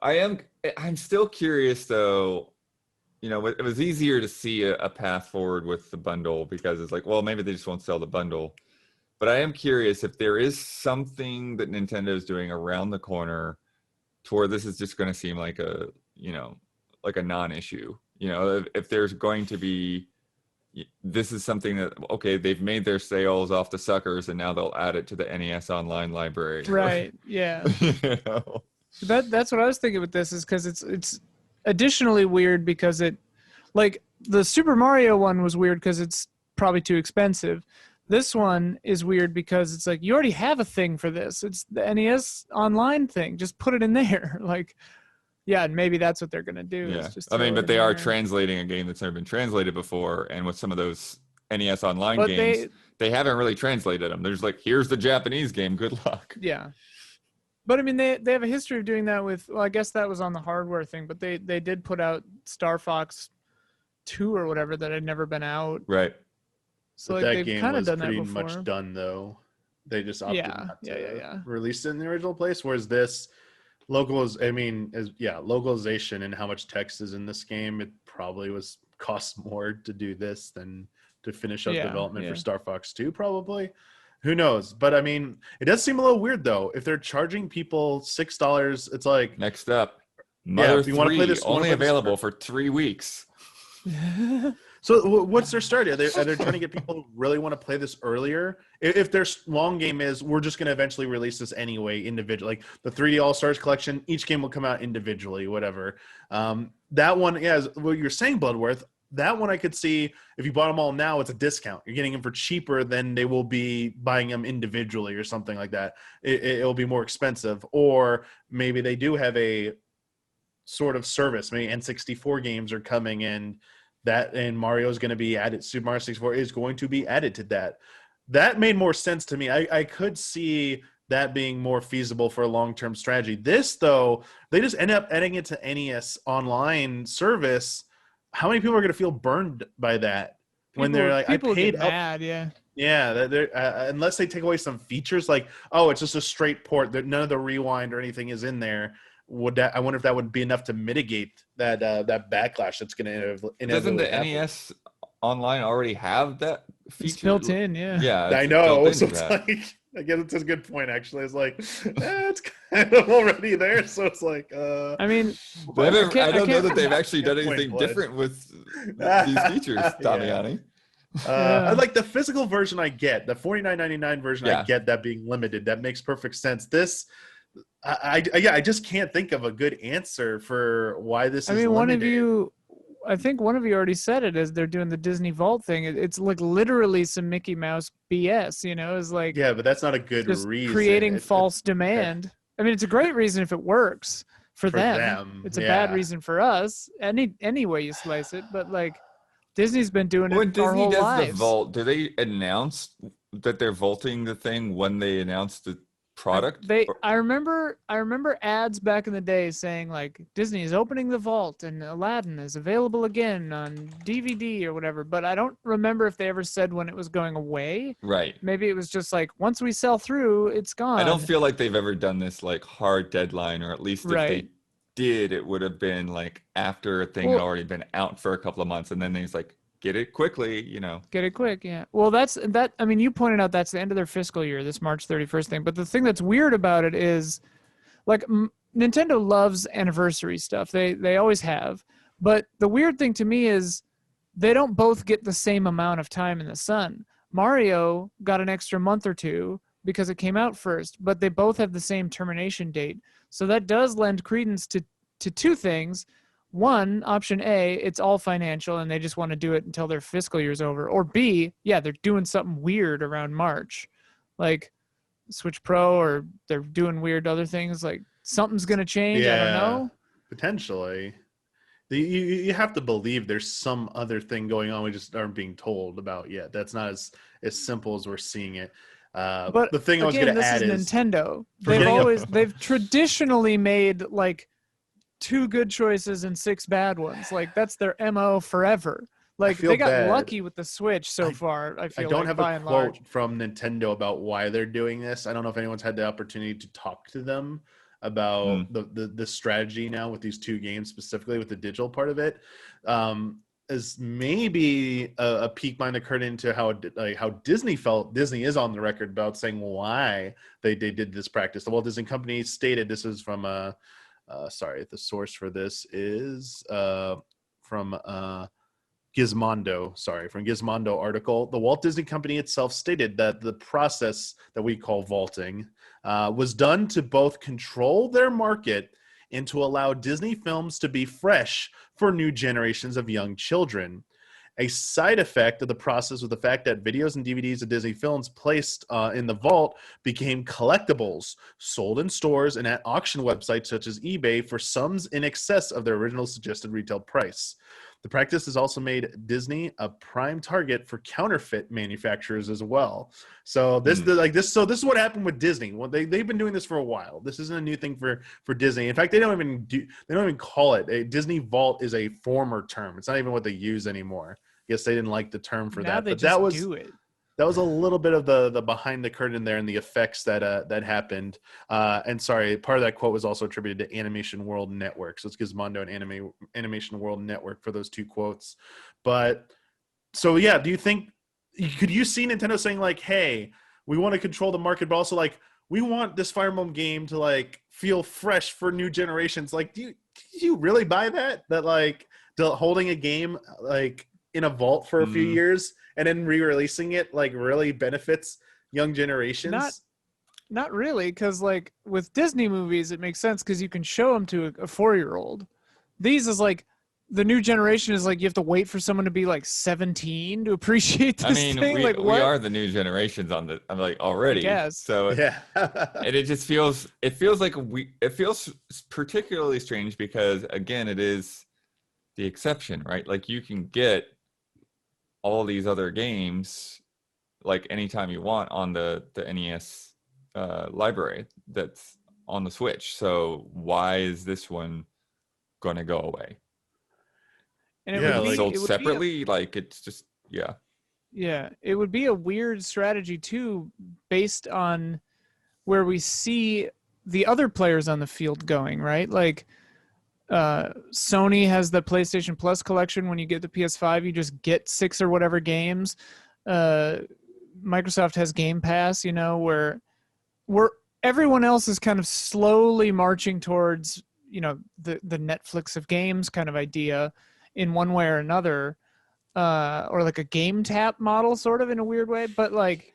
S3: I'm still curious though. It was easier to see a path forward with the bundle, because it's like, well, maybe they just won't sell the bundle. But I am curious if there is something that Nintendo is doing around the corner to where this is just going to seem like a non-issue. If there's going to be, this is something that, okay, they've made their sales off the suckers and now they'll add it to the NES Online library.
S2: Right. Yeah. That's what I was thinking with this, is because it's additionally weird because it, like, the Super Mario one was weird because it's probably too expensive. This one is weird because it's like, you already have a thing for this. It's the NES Online thing. Just put it in there. Like, yeah, and maybe that's what they're going to do.
S3: Yeah.
S2: Is just
S3: but they are translating a game that's never been translated before. And with some of those NES Online games, they haven't really translated them. They're just like, here's the Japanese game. Good luck.
S2: Yeah. But I mean, they have a history of doing that with, well, I guess that was on the hardware thing, but they did put out Star Fox 2 or whatever that had never been out.
S3: Right.
S1: So like, that game was pretty much done, though. They just opted not to release it in the original place. Whereas this localization and how much text is in this game, it probably cost more to do this than to finish up development for Star Fox 2, probably. Who knows? But I mean, it does seem a little weird though. If they're charging people $6, it's like,
S3: Next up,
S1: yeah,
S3: Mother
S1: if you want to play
S3: 3,
S1: this, you wanna
S3: only
S1: play this
S3: available for 3 weeks.
S1: So what's their start? Are they trying to get people who really want to play this earlier? If their long game is, we're just going to eventually release this anyway, individually, like the 3D All-Stars collection, each game will come out individually, whatever. That one, yeah, what you're saying, Bloodworth, that one I could see if you bought them all now, it's a discount. You're getting them for cheaper than they will be buying them individually or something like that. It'll be more expensive. Or maybe they do have a sort of service. Maybe N64 games are coming in, and Mario is going to be added. Super Mario 64 is going to be added to that. That made more sense to me. I could see that being more feasible for a long-term strategy. This, though, they just end up adding it to NES online service. How many people are going to feel burned by that when they're like, I paid
S2: get
S1: up?
S2: mad, yeah.
S1: Yeah, unless they take away some features, like, oh, it's just a straight port. None of the rewind or anything is in there. I wonder if that would be enough to mitigate that backlash that's going to inevitably
S3: Doesn't the
S1: happen.
S3: NES online already have that feature?
S2: It's built in, yeah.
S3: Yeah,
S1: I
S3: it's
S1: know.
S3: built
S1: So
S3: into
S1: it's
S3: that.
S1: like, I guess it's a good point. Actually, it's like it's kind of already there. So it's like,
S2: I mean,
S3: I don't know
S2: can't-
S3: that they've actually done
S1: Good point,
S3: anything
S1: Glenn.
S3: different with these features,
S1: Yeah.
S3: Damiani.
S1: I like the physical version. I get the $49.99 version.
S3: Yeah.
S1: I get that being limited. That makes perfect sense. This, I just can't think of a good answer for why this
S2: I
S1: is
S2: mean,
S1: limited.
S2: I think one of you already said it as they're doing the Disney Vault thing. It's like literally some Mickey Mouse BS, you know, is like
S1: Yeah, but that's not a good
S2: just
S1: reason.
S2: creating false demand. I mean, it's a great reason if it works for them. It's a bad
S1: yeah.
S2: reason for us. Any way you slice it, but like Disney's been doing
S3: When
S2: it our
S3: Disney
S2: whole
S3: does the
S2: lives.
S3: vault, do they announce that they're vaulting the thing when they announce the product?
S2: I remember ads back in the day saying like Disney is opening the vault and Aladdin is available again on DVD or whatever, but I don't remember if they ever said when it was going away.
S3: Right.
S2: Maybe it was just like once we sell through, it's gone.
S3: I don't feel like they've ever done this like hard deadline, or at least if they did, it would have been like after a thing had already been out for a couple of months, and then he's like, get it quickly, you know.
S2: Get it quick, yeah. Well, I mean, you pointed out that's the end of their fiscal year, this March 31st thing. But the thing that's weird about it is, like, Nintendo loves anniversary stuff. They always have. But the weird thing to me is they don't both get the same amount of time in the sun. Mario got an extra month or two because it came out first, but they both have the same termination date. So that does lend credence to two things. One, option A, it's all financial and they just want to do it until their fiscal year's over. Or B, yeah, they're doing something weird around March. Like Switch Pro, or they're doing weird other things. Like something's going to change.
S1: Yeah,
S2: I don't know.
S1: Potentially. You have to believe there's some other thing going on we just aren't being told about yet. That's not as simple as we're seeing it.
S2: But
S1: the thing
S2: again,
S1: I was going to add
S2: is
S1: is
S2: Nintendo.
S1: Forgetting
S2: They've traditionally made like 2 good choices and 6 bad ones. Like that's their MO forever. Like
S1: feel
S2: they got
S1: bad.
S2: lucky with the Switch so far. I feel
S1: don't
S2: like
S1: have
S2: by
S1: a
S2: and
S1: quote
S2: large.
S1: from Nintendo about why they're doing this. I don't know if anyone's had the opportunity to talk to them about the strategy now with these 2 games, specifically with the digital part of it. As maybe a peek might occurred into how Disney felt. Disney is on the record about saying why they did this practice. The Walt Disney Company stated, this is from sorry, the source for this is from Gizmondo. Sorry, from Gizmondo article. The Walt Disney Company itself stated that the process that we call vaulting was done to both control their market and to allow Disney films to be fresh for new generations of young children. A side effect of the process was the fact that videos and DVDs of Disney films placed in the vault became collectibles, sold in stores and at auction websites such as eBay for sums in excess of their original suggested retail price. The practice has also made Disney a prime target for counterfeit manufacturers as well. So this is what happened with Disney. Well, they've been doing this for a while. This isn't a new thing for Disney. In fact, they don't even call it a Disney Vault. Is a former term. It's not even what they use anymore. I guess they didn't like the term for
S2: now
S1: that.
S2: They
S1: But
S2: just do it.
S1: That was a little bit of the behind the curtain there and the effects that happened. And sorry, part of that quote was also attributed to Animation World Network. So it's Gizmondo and Animation World Network for those 2 quotes. But so yeah, could you see Nintendo saying like, hey, we want to control the market, but also like we want this Fire Emblem game to like feel fresh for new generations. Like, do you really buy that? That like holding a game like in a vault for a few years and then re-releasing it like really benefits young generations?
S2: Not really, because like with Disney movies, it makes sense because you can show them to a 4-year-old. These is like the new generation is like you have to wait for someone to be like 17 to appreciate this thing.
S3: we
S2: Like, what?
S3: are the new generations on the. I'm like already.
S2: Yes.
S3: So
S1: Yeah.
S3: and it just feels like it feels particularly strange because again it is the exception, right? Like you can get all these other games like anytime you want on the NES library that's on the Switch. So why is this one going to go away?
S2: And it
S1: Yeah,
S2: would be
S3: sold
S2: it would
S3: separately. Like it's just
S2: yeah, it would be a weird strategy too, based on where we see the other players on the field going, right? Like Sony has the PlayStation Plus collection. When you get the PS5, you just get 6 or whatever games. Microsoft has Game Pass, you know, where everyone else is kind of slowly marching towards, you know, the Netflix of games kind of idea in one way or another, or like a game tap model sort of in a weird way. But like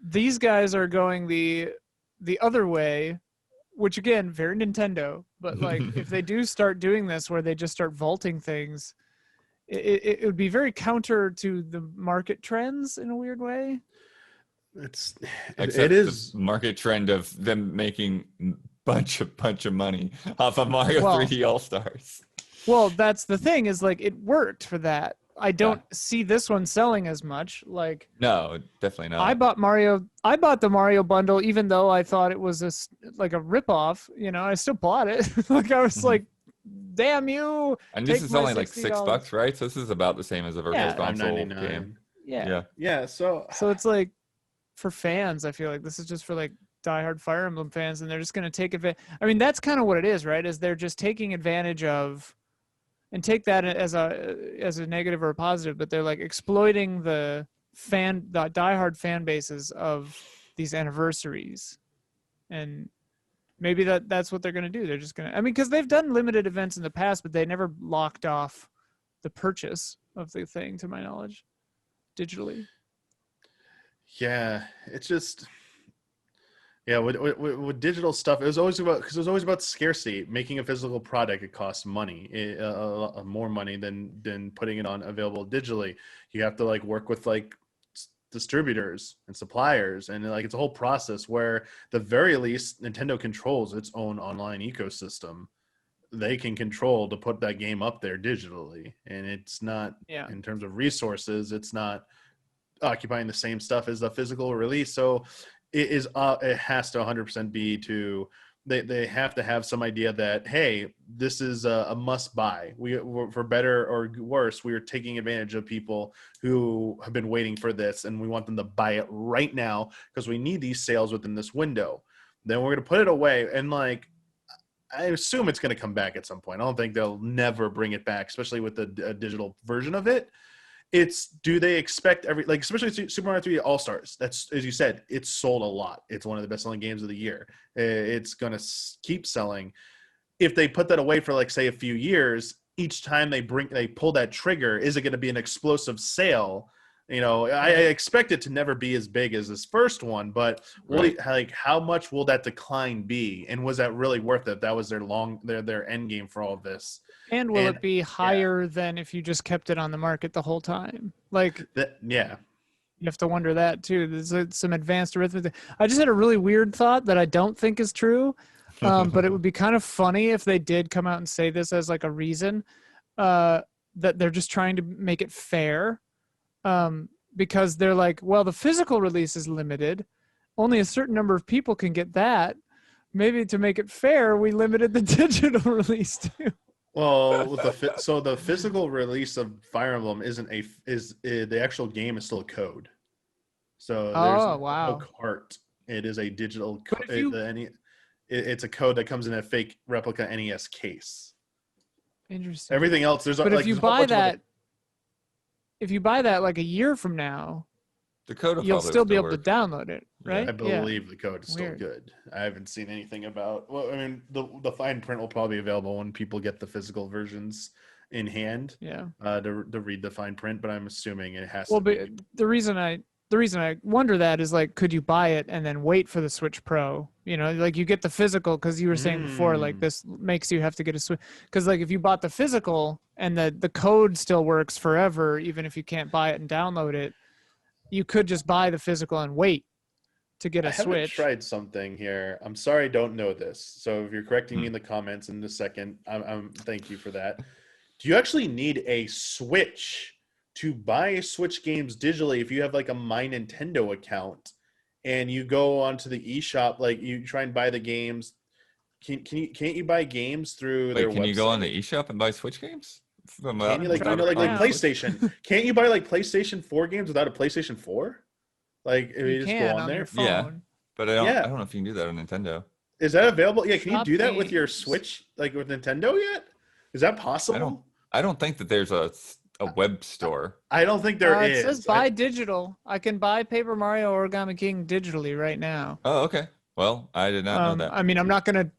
S2: these guys are going the other way, which again, very Nintendo. But like if they do start doing this where they just start vaulting things, it would be very counter to the market trends in a weird way.
S3: except
S1: It is.
S3: the market trend of them making bunch of money off of Mario
S2: Well,
S3: 3D All Stars.
S2: Well, that's the thing is like it worked for that. I don't see this one selling as much. Like
S3: No, definitely not.
S2: I bought the Mario bundle, even though I thought it was like a ripoff. You know, I still bought it. Like I was like, "Damn you!"
S3: And this is only like
S2: $60.
S3: $6, right? So this is about the same as a virtual
S2: Yeah.
S3: console
S1: $5.99.
S3: game.
S2: Yeah.
S1: Yeah. So
S2: So it's like for fans, I feel like this is just for like diehard Fire Emblem fans, and they're just going to take advantage. I mean, that's kind of what it is, right? Is they're just taking advantage of. And take that as a negative or a positive, but they're like exploiting the diehard fan bases of these anniversaries, and maybe that's what they're going to do. They're just going to, I mean, because they've done limited events in the past, but they never locked off the purchase of the thing, to my knowledge, digitally.
S1: yeah, it's just. Yeah, with digital stuff, it was always about scarcity. Making a physical product, it costs money, more money than putting it on available digitally. You have to like work with like distributors and suppliers, and like it's a whole process where the very least Nintendo controls its own online ecosystem. They can control to put that game up there digitally, and it's not in terms of resources, it's not occupying the same stuff as the physical release. So it has to 100% be to they have to have some idea that, hey, this is a must buy. We're for better or worse, we are taking advantage of people who have been waiting for this, and we want them to buy it right now because we need these sales within this window. Then we're going to put it away, and like I assume it's going to come back at some point. I don't think they'll never bring it back, especially with the digital version of it. It's, do they expect especially Super Mario 3D All Stars? That's, as you said, it's sold a lot. It's one of the best selling games of the year. It's going to keep selling. If they put that away for like say a few years, each time they pull that trigger, is it going to be an explosive sale? You know, I expect it to never be as big as this first one, but how much will that decline be? And was that really worth it? That was their end game for all of this.
S2: And will it be higher than if you just kept it on the market the whole time? Like, you have to wonder that too. There's some advanced arithmetic. I just had a really weird thought that I don't think is true, but it would be kind of funny if they did come out and say this as like a reason that they're just trying to make it fair. Because they're like, well, the physical release is limited. Only a certain number of people can get that. Maybe to make it fair, we limited the digital release too.
S1: Well, so the physical release of Fire Emblem the actual game is still a code. So there's no Kart. It is a digital code. It's a code that comes in a fake replica NES case.
S2: Interesting.
S1: Everything else,
S2: if you buy that like a year from now,
S3: The code will
S2: you'll
S3: probably
S2: still be able
S3: work.
S2: to download it,
S3: Yeah.
S2: right?
S1: I believe the code is still
S2: Weird.
S1: good. I haven't seen anything about. Well, I mean, the fine print will probably be available when people get the physical versions in hand.
S2: Yeah.
S1: To read the fine print, but I'm assuming it has
S2: Well,
S1: to be.
S2: but the reason I wonder that is like, could you buy it and then wait for the Switch Pro? You know, like you get the physical because you were saying before, like this makes you have to get a Switch. Because like if you bought the physical and the code still works forever, even if you can't buy it and download it, you could just buy the physical and wait to get
S1: I
S2: a
S1: haven't
S2: Switch.
S1: tried something here. I'm sorry, I don't know this. So if you're correcting
S3: Hmm.
S1: me in the comments in a second, I'm thank you for that. Do you actually need a Switch to buy Switch games digitally if you have like a My Nintendo account and you go onto the eShop, like you try and buy the games? Can't you buy games through their
S3: Wait, can
S1: website?
S3: you go on the eShop and buy Switch games?
S1: Can you like
S2: trying to
S1: like
S2: find out.
S1: PlayStation? Can't you buy like PlayStation 4 games without a PlayStation 4? Like if
S2: You
S1: you just go
S2: can
S1: on there.
S2: your phone.
S3: Yeah. But I
S1: Yeah.
S3: don't know if you can do that on Nintendo.
S1: Is that available? Yeah, can you
S2: Shop
S1: do that with your
S2: games.
S1: Switch, like with Nintendo yet? Is that possible?
S3: I don't think that there's a web store.
S1: I don't think there is.
S2: It says buy digital. I can buy Paper Mario Origami King digitally right now.
S3: Oh, okay. Well, I did not know that.
S2: I mean, I'm not gonna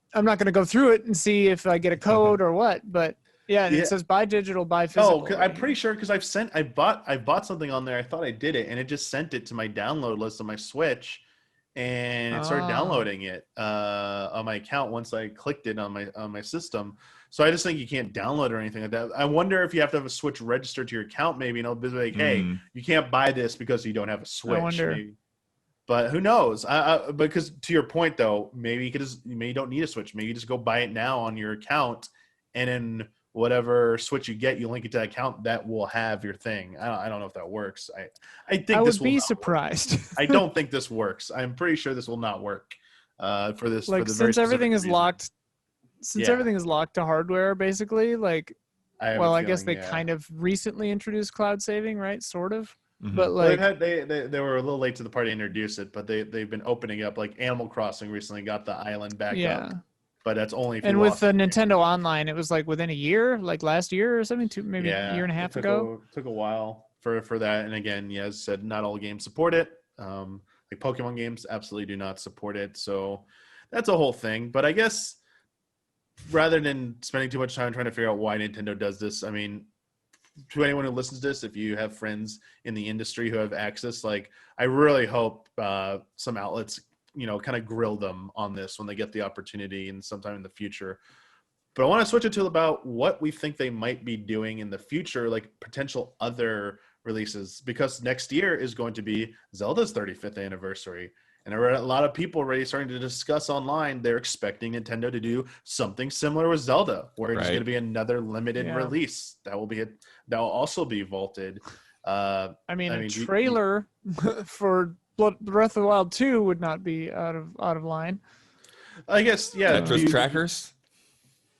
S2: go through it and see if I get a code or what, but yeah, and
S1: Yeah.
S2: it says buy digital, buy physical.
S1: Oh, 'cause I'm pretty sure because I bought something on there. I thought I did it, and it just sent it to my download list on my Switch, and it started
S2: Oh.
S1: downloading it on my account once I clicked it on my system. So I just think you can't download or anything like that. I wonder if you have to have a Switch registered to your account, maybe, and it'll be like, hey,
S3: Hmm.
S1: you can't buy this because you don't have a Switch.
S2: wonder.
S1: Maybe. But who knows? Because to your point, though, maybe you don't need a Switch. Maybe you just go buy it now on your account, and then whatever Switch you get, you link it to that account. That will have your thing. I don't know if that works. I think
S2: I
S1: this
S2: would
S1: will
S2: be
S1: not
S2: surprised.
S1: work. I don't think this works. I'm pretty sure this will not work. For this,
S2: Like
S1: for the very
S2: since everything
S1: specific
S2: is
S1: reason.
S2: locked, since
S1: Yeah.
S2: everything is locked to hardware, basically, like, I guess they kind of recently introduced cloud saving, right? Sort of,
S3: Mhm.
S2: but
S1: Well,
S2: like,
S1: they were a little late to the party to introduce it, but they've been opening up. Like Animal Crossing recently got the island back
S2: yeah.
S1: up, but that's only if
S2: And
S1: you
S2: with
S1: lost
S2: the
S1: it.
S2: Nintendo Online, it was like within a year, like last year or something, maybe a year and a half
S1: it
S2: ago.
S1: took a while for that. And again, as I said, not all games support it. Like Pokemon games absolutely do not support it. So that's a whole thing. But I guess rather than spending too much time trying to figure out why Nintendo does this, I mean, to anyone who listens to this, if you have friends in the industry who have access, like I really hope some outlets, kind of grill them on this when they get the opportunity and sometime in the future. But I want to switch it to about what we think they might be doing in the future, like potential other releases, because next year is going to be Zelda's 35th anniversary. And I read a lot of people already starting to discuss online. They're expecting Nintendo to do something similar with Zelda, where it's
S3: Right.
S1: going to be another limited
S2: Yeah.
S1: release. That will also be vaulted.
S2: I mean, a
S1: do you-
S2: trailer for Breath of the Wild 2 would not be out of line.
S1: I guess, yeah.
S3: Tetris trackers.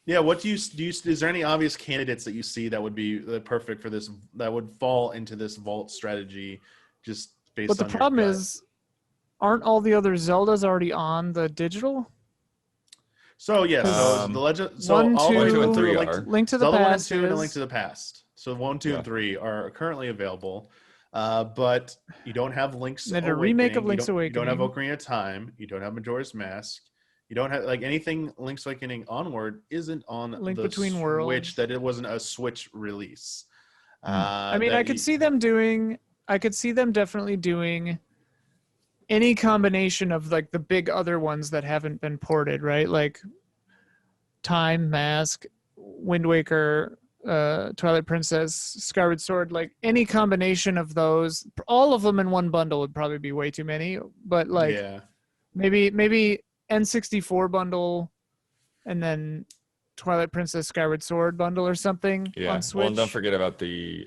S1: Yeah, what do you is there any obvious candidates that you see that would be perfect for this, that would fall into this vault strategy, just based
S2: But
S1: on
S2: the
S1: your
S2: problem
S1: gut?
S2: is, aren't all the other Zeldas already on the digital?
S1: So yeah, so
S3: Um,
S1: the legend. So
S2: 1,
S1: all the way
S3: 2,
S1: through
S3: and 3
S1: Link
S3: are.
S2: Link to the
S1: Zelda 1 and
S2: Past
S1: 2 and A Link
S2: is.
S1: to the Past. So 1, 2, and
S3: Yeah.
S1: 3 are currently available, but you don't have Link's
S2: Then a
S1: Awakening.
S2: remake of Link's
S1: You don't have
S2: Awakening.
S1: Ocarina of Time. You don't have Majora's Mask. You don't have like anything Link's Awakening onward isn't on
S2: Link
S1: the
S2: Between
S1: Switch.
S2: Worlds.
S1: That it wasn't a Switch release.
S2: I mean, I could see them definitely doing any combination of like the big other ones that haven't been ported, right? Like Time, Mask, Wind Waker, Twilight Princess, Skyward Sword, like any combination of those, all of them in one bundle would probably be way too many, but like
S1: yeah.
S2: maybe N64 bundle and then Twilight Princess Skyward Sword bundle or something
S3: Yeah.
S2: on Switch.
S3: Well, and don't forget about the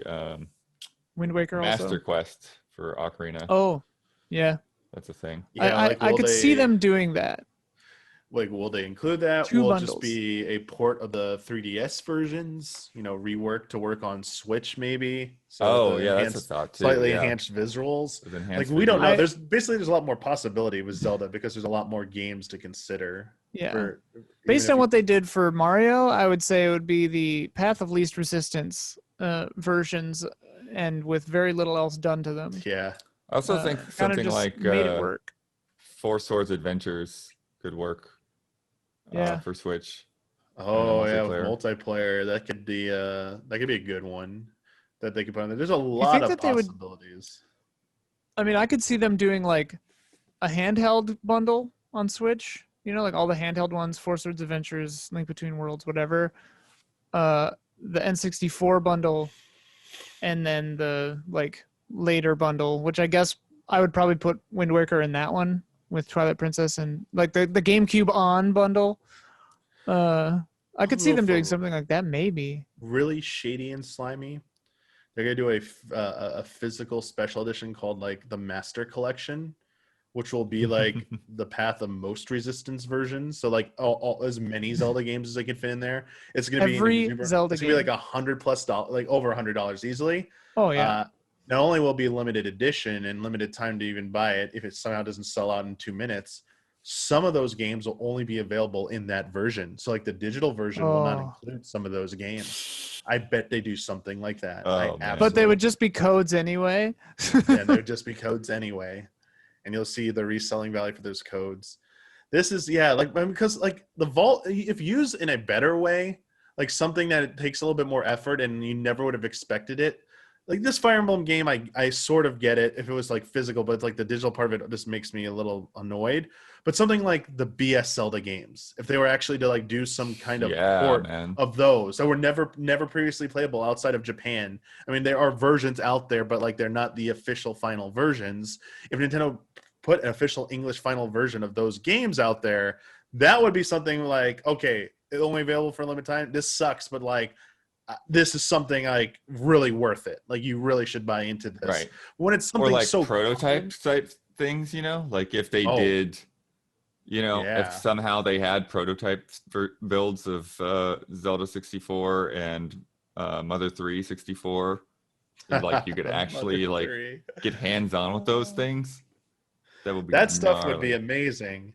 S2: Wind Waker
S3: Master
S2: also.
S3: Quest for Ocarina.
S2: Oh, yeah.
S3: That's a thing.
S1: Yeah,
S2: I could see them doing that.
S1: Like, will they include that?
S2: Two
S1: Will it
S2: bundles.
S1: just be a port of the 3DS versions? Reworked to work on Switch, maybe.
S3: Oh,
S1: the
S3: yeah, that's a
S1: enhanced-
S3: thought too.
S1: Slightly
S3: yeah.
S1: enhanced visuals.
S3: With enhanced
S1: Like, we don't know.
S3: visuals.
S1: There's a lot more possibility with Zelda because there's a lot more games to consider.
S2: Yeah. Based on what they did for Mario, I would say it would be the Path of Least Resistance versions, and with very little else done to them.
S1: Yeah.
S3: I also think
S2: kind of
S3: something
S2: just
S3: like
S2: made it work.
S3: Four Swords Adventures could work
S2: Yeah.
S3: for Switch.
S1: Oh yeah, with
S3: Multiplayer.
S1: multiplayer, that could be a good one that they could put on there. There's a
S2: Do you
S1: lot
S2: think
S1: of
S2: that they would?
S1: possibilities.
S2: I mean, I could see them doing like a handheld bundle on Switch. You know, like all the handheld ones, Four Swords Adventures, Link Between Worlds, whatever. The N64 bundle, and then the like later bundle, which I guess I would probably put Wind Waker in that one with Twilight Princess, and like the GameCube on bundle. I
S1: I
S2: could
S1: don't
S2: see
S1: know
S2: them doing
S1: for
S2: something like that, maybe.
S1: really shady and slimy. They're gonna do a physical special edition called like the Master Collection, which will be like the Path of Most Resistance version. So like all as many Zelda games as they can fit in there. It's gonna be an
S2: Every
S1: exuberant.
S2: Zelda
S1: It's gonna be like
S2: game.
S1: $100+, like over $100 easily.
S2: Oh yeah.
S1: Not only will it be limited edition and limited time to even buy it if it somehow doesn't sell out in 2 minutes, some of those games will only be available in that version. So like the digital version will not
S2: Oh.
S1: include some of those games. I bet they do something like that. I
S3: Oh, man.
S2: But they
S1: absolutely
S2: would just be codes anyway.
S1: yeah, they would just be codes anyway. And you'll see the reselling value for those codes. This is like because like the vault, if used in a better way, like something that it takes a little bit more effort and you never would have expected it. Like this Fire Emblem game, I sort of get it if it was like physical, but it's like the digital part of it just makes me a little annoyed. But something like the BS Zelda games, if they were actually to like do some kind of port
S3: man.
S1: of those that were never previously playable outside of Japan. I mean, there are versions out there, but like they're not the official final versions. If Nintendo put an official English final version of those games out there, that would be something like, okay, it's only available for a limited time. This sucks, but like this is something like really worth it. Like you really should buy into this.
S3: Right.
S1: When it's something
S3: Or like
S1: so
S3: prototype type things, like if they did, if somehow they had prototype builds of Zelda 64 and Mother 3 64, and like you could actually like get hands on with those things. That would be
S1: that stuff would be amazing.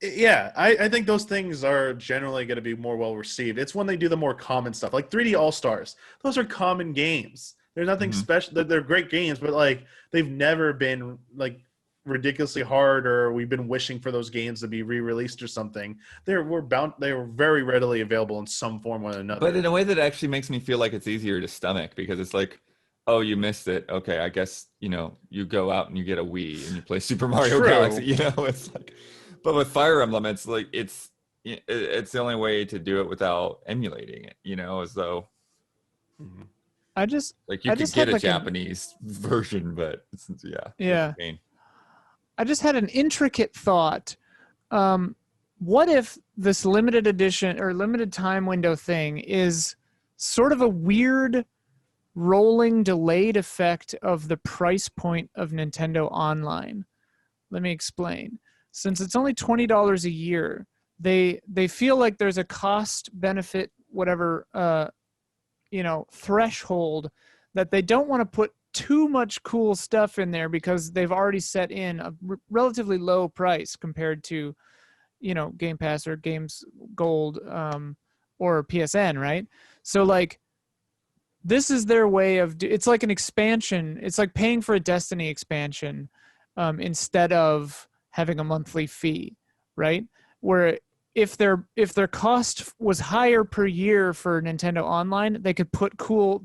S1: Yeah, I think those things are generally going to be more well received. It's when they do the more common stuff, like 3D All Stars. Those are common games. There's nothing special. They're great games, but like they've never been like ridiculously hard, or we've been wishing for those games to be re-released or something. They were very readily available in some form or another.
S3: But in a way that actually makes me feel like it's easier to stomach, because it's like, oh, you missed it. Okay, I guess you go out and you get a Wii and you play Super Mario Galaxy. It's like. But with Fire Emblem, it's like it's the only way to do it without emulating it, as though
S2: I just
S3: like you could get a Japanese version, but
S2: yeah. I just had an intricate thought. What if this limited edition or limited time window thing is sort of a weird rolling delayed effect of the price point of Nintendo Online? Let me explain. Since it's only $20 a year, they feel like there's a cost benefit, whatever, threshold that they don't want to put too much cool stuff in there because they've already set in a relatively low price compared to, Game Pass or Games Gold or PSN, right? So like, this is their way of it's like an expansion. It's like paying for a Destiny expansion instead of having a monthly fee, right? Where if their cost was higher per year for Nintendo Online, they could put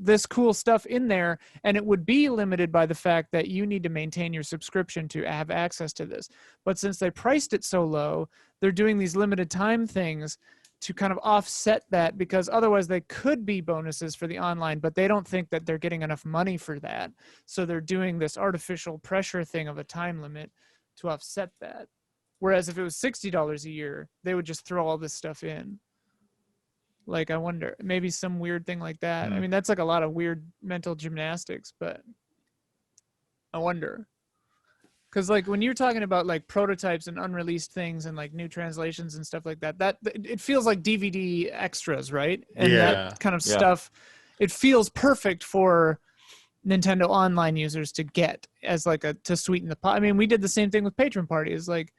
S2: this cool stuff in there, and it would be limited by the fact that you need to maintain your subscription to have access to this. But since they priced it so low, they're doing these limited time things to kind of offset that, because otherwise they could be bonuses for the online, but they don't think that they're getting enough money for that. So they're doing this artificial pressure thing of a time limit to offset that. Whereas if it was $60 a year, they would just throw all this stuff in. Like, I wonder, maybe some weird thing like that. I mean, that's like a lot of weird mental gymnastics, but I wonder. Because like when you're talking about like prototypes and unreleased things and like new translations and stuff like that, that it feels like DVD extras, right? And that kind of stuff, it feels perfect for Nintendo Online users to get as like to sweeten the pot. I mean, we did the same thing with Patron parties, like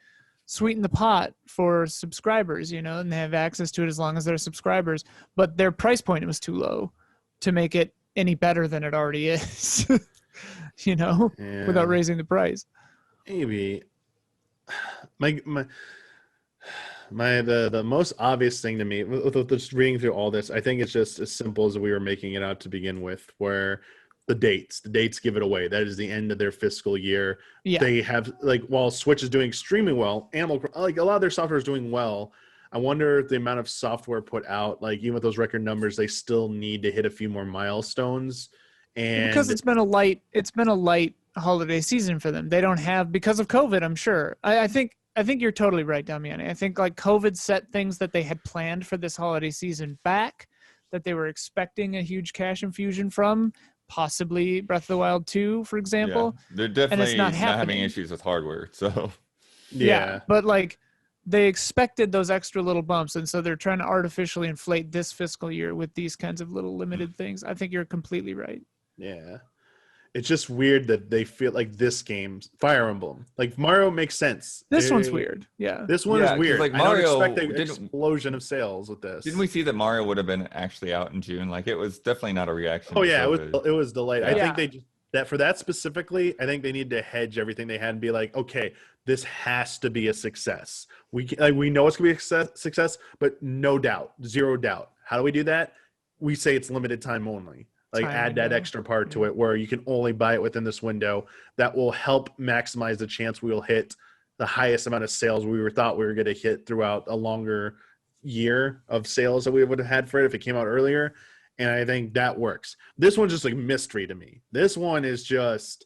S2: sweeten the pot for subscribers, and they have access to it as long as they're subscribers. But their price point was too low to make it any better than it already is. you know, without
S1: Yeah,
S2: raising the price.
S1: maybe. My the most obvious thing to me with just reading through all this, I think it's just as simple as we were making it out to begin with, where the dates give it away. That is the end of their fiscal year.
S2: Yeah.
S1: They have, like, while Switch is doing extremely well, like a lot of their software is doing well. I wonder if the amount of software put out, like even with those record numbers, they still need to hit a few more milestones.
S2: Because
S1: And
S2: it's been a light holiday season for them. They don't have, because of COVID, I'm sure. I think you're totally right, Damiani. I think like COVID set things that they had planned for this holiday season back, that they were expecting a huge cash infusion from, possibly Breath of the Wild 2, for
S3: Yeah,
S2: example,
S3: they're
S2: and it's not
S3: definitely not having
S2: happening.
S3: issues with hardware. So
S2: Yeah,
S1: yeah,
S2: but like they expected those extra little bumps, and so they're trying to artificially inflate this fiscal year with these kinds of little limited things. I think you're completely right.
S1: yeah. It's just weird that they feel like this game, Fire Emblem, like Mario makes sense.
S2: This one's weird. Yeah.
S1: This one is
S3: yeah, because
S1: weird.
S3: like
S1: I don't expect
S3: Mario
S1: an explosion of sales with
S3: didn't
S1: this.
S3: we see that Mario would have been actually out in June? Like it was definitely not a reaction
S1: Oh
S3: to
S1: yeah,
S3: COVID.
S1: it was delayed. I
S3: Yeah.
S1: think
S2: Yeah.
S1: they just that for that specifically, I think they need to hedge everything they had and be like, okay, this has to be a success. We know it's gonna be a success, but no doubt, zero doubt. How do we do that? We say it's limited time only. Like
S2: Time
S1: add that
S2: window.
S1: extra part to
S2: Yeah.
S1: it where you can only buy it within this window. That will help maximize the chance we will hit the highest amount of sales thought we were going to hit throughout a longer year of sales that we would have had for it if it came out earlier. And I think that works. This one's just like mystery to me. This one is just,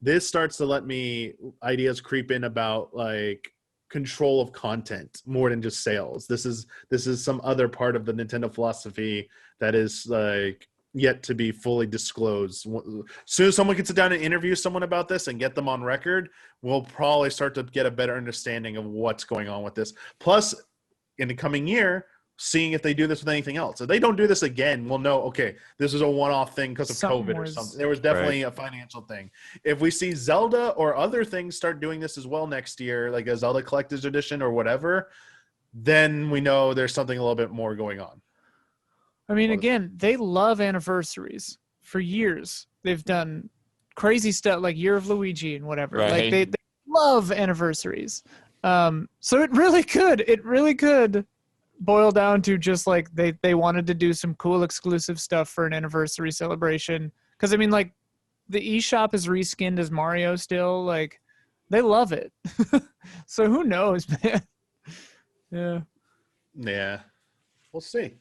S1: this starts to let me ideas creep in about like control of content more than just sales. This is some other part of the Nintendo philosophy that is like yet to be fully disclosed. As soon as someone can sit down and interview someone about this and get them on record, we'll probably start to get a better understanding of what's going on with this. Plus, in the coming year, seeing if they do this with anything else. If they don't do this again, we'll know, okay, this is a one-off thing because of
S2: Something
S1: COVID or
S2: was
S1: something. There was definitely a financial thing. If we see Zelda or other things start doing this as well next year, like a Zelda Collector's Edition or whatever, then we know there's something a little bit more going on.
S2: I mean,
S1: Well,
S2: again, they love anniversaries. For years, they've done crazy stuff like Year of Luigi and whatever. Like
S3: Right.
S2: they love anniversaries. So it really could boil down to just like they wanted to do some cool exclusive stuff for an anniversary celebration. Because I mean, like the eShop is reskinned as Mario still. Like they love it. So who knows, man? Yeah.
S1: yeah, we'll see.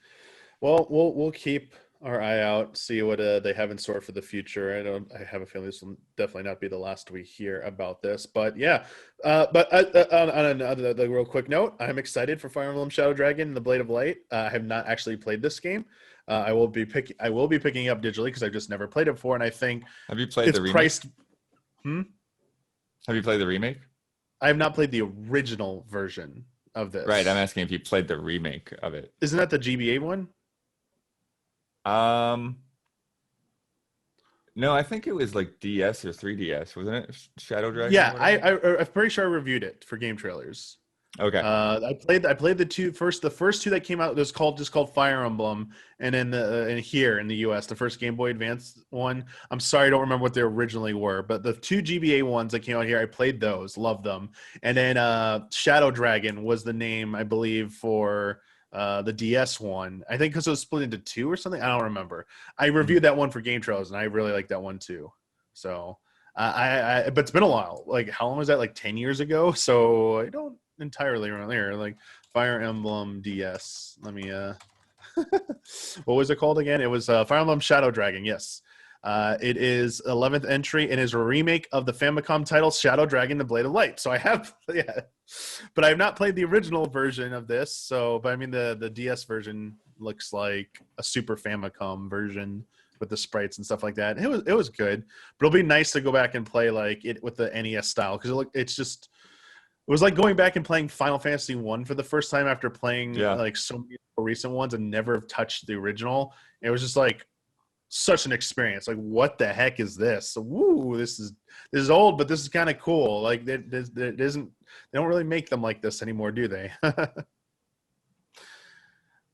S1: Well, we'll keep our eye out, see what they have in store for the future. I have a feeling this will definitely not be the last we hear about this. But yeah, on another real quick note, I'm excited for Fire Emblem Shadow Dragon and the Blade of Light. I have not actually played this game. I will be picking it up digitally because I've just never played it before, and I think
S3: Have you played
S1: it's
S3: the remake?
S1: priced. Hmm?
S3: Have you played the remake?
S1: I have not played the original version of this.
S3: Right. I'm asking if you played the remake of it.
S1: Isn't that the GBA one?
S3: No, I think it was like DS or 3DS, wasn't it? Shadow Dragon.
S1: Yeah,
S3: or whatever?
S1: I'm pretty sure I reviewed it for Game Trailers.
S3: Okay.
S1: I played the first two that came out was called Fire Emblem, and then here in the US, the first Game Boy Advance one. I'm sorry, I don't remember what they originally were, but the two GBA ones that came out here, I played those, loved them. And then Shadow Dragon was the name, I believe, for the DS one. I think because it was split into two or something. I don't remember. I reviewed that one for Game Trailers, and I really like that one too. So but it's been a while. Like how long was that? Like 10 years ago. So I don't entirely remember. Like Fire Emblem DS. Let me what was it called again? It was Fire Emblem Shadow Dragon. Yes. It is 11th entry and is a remake of the Famicom title Shadow Dragon: The Blade of Light. So I have, yeah, but I have not played the original version of this. So, but I mean the DS version looks like a Super Famicom version with the sprites and stuff like that. It was good, but it'll be nice to go back and play like it with the NES style because it was like going back and playing Final Fantasy 1 for the first time after playing like so many recent ones and never touched the original. It was just like such an experience. Like, what the heck is this? Woo, this is old, but this is kind of cool. Like, they don't really make them like this anymore, do they?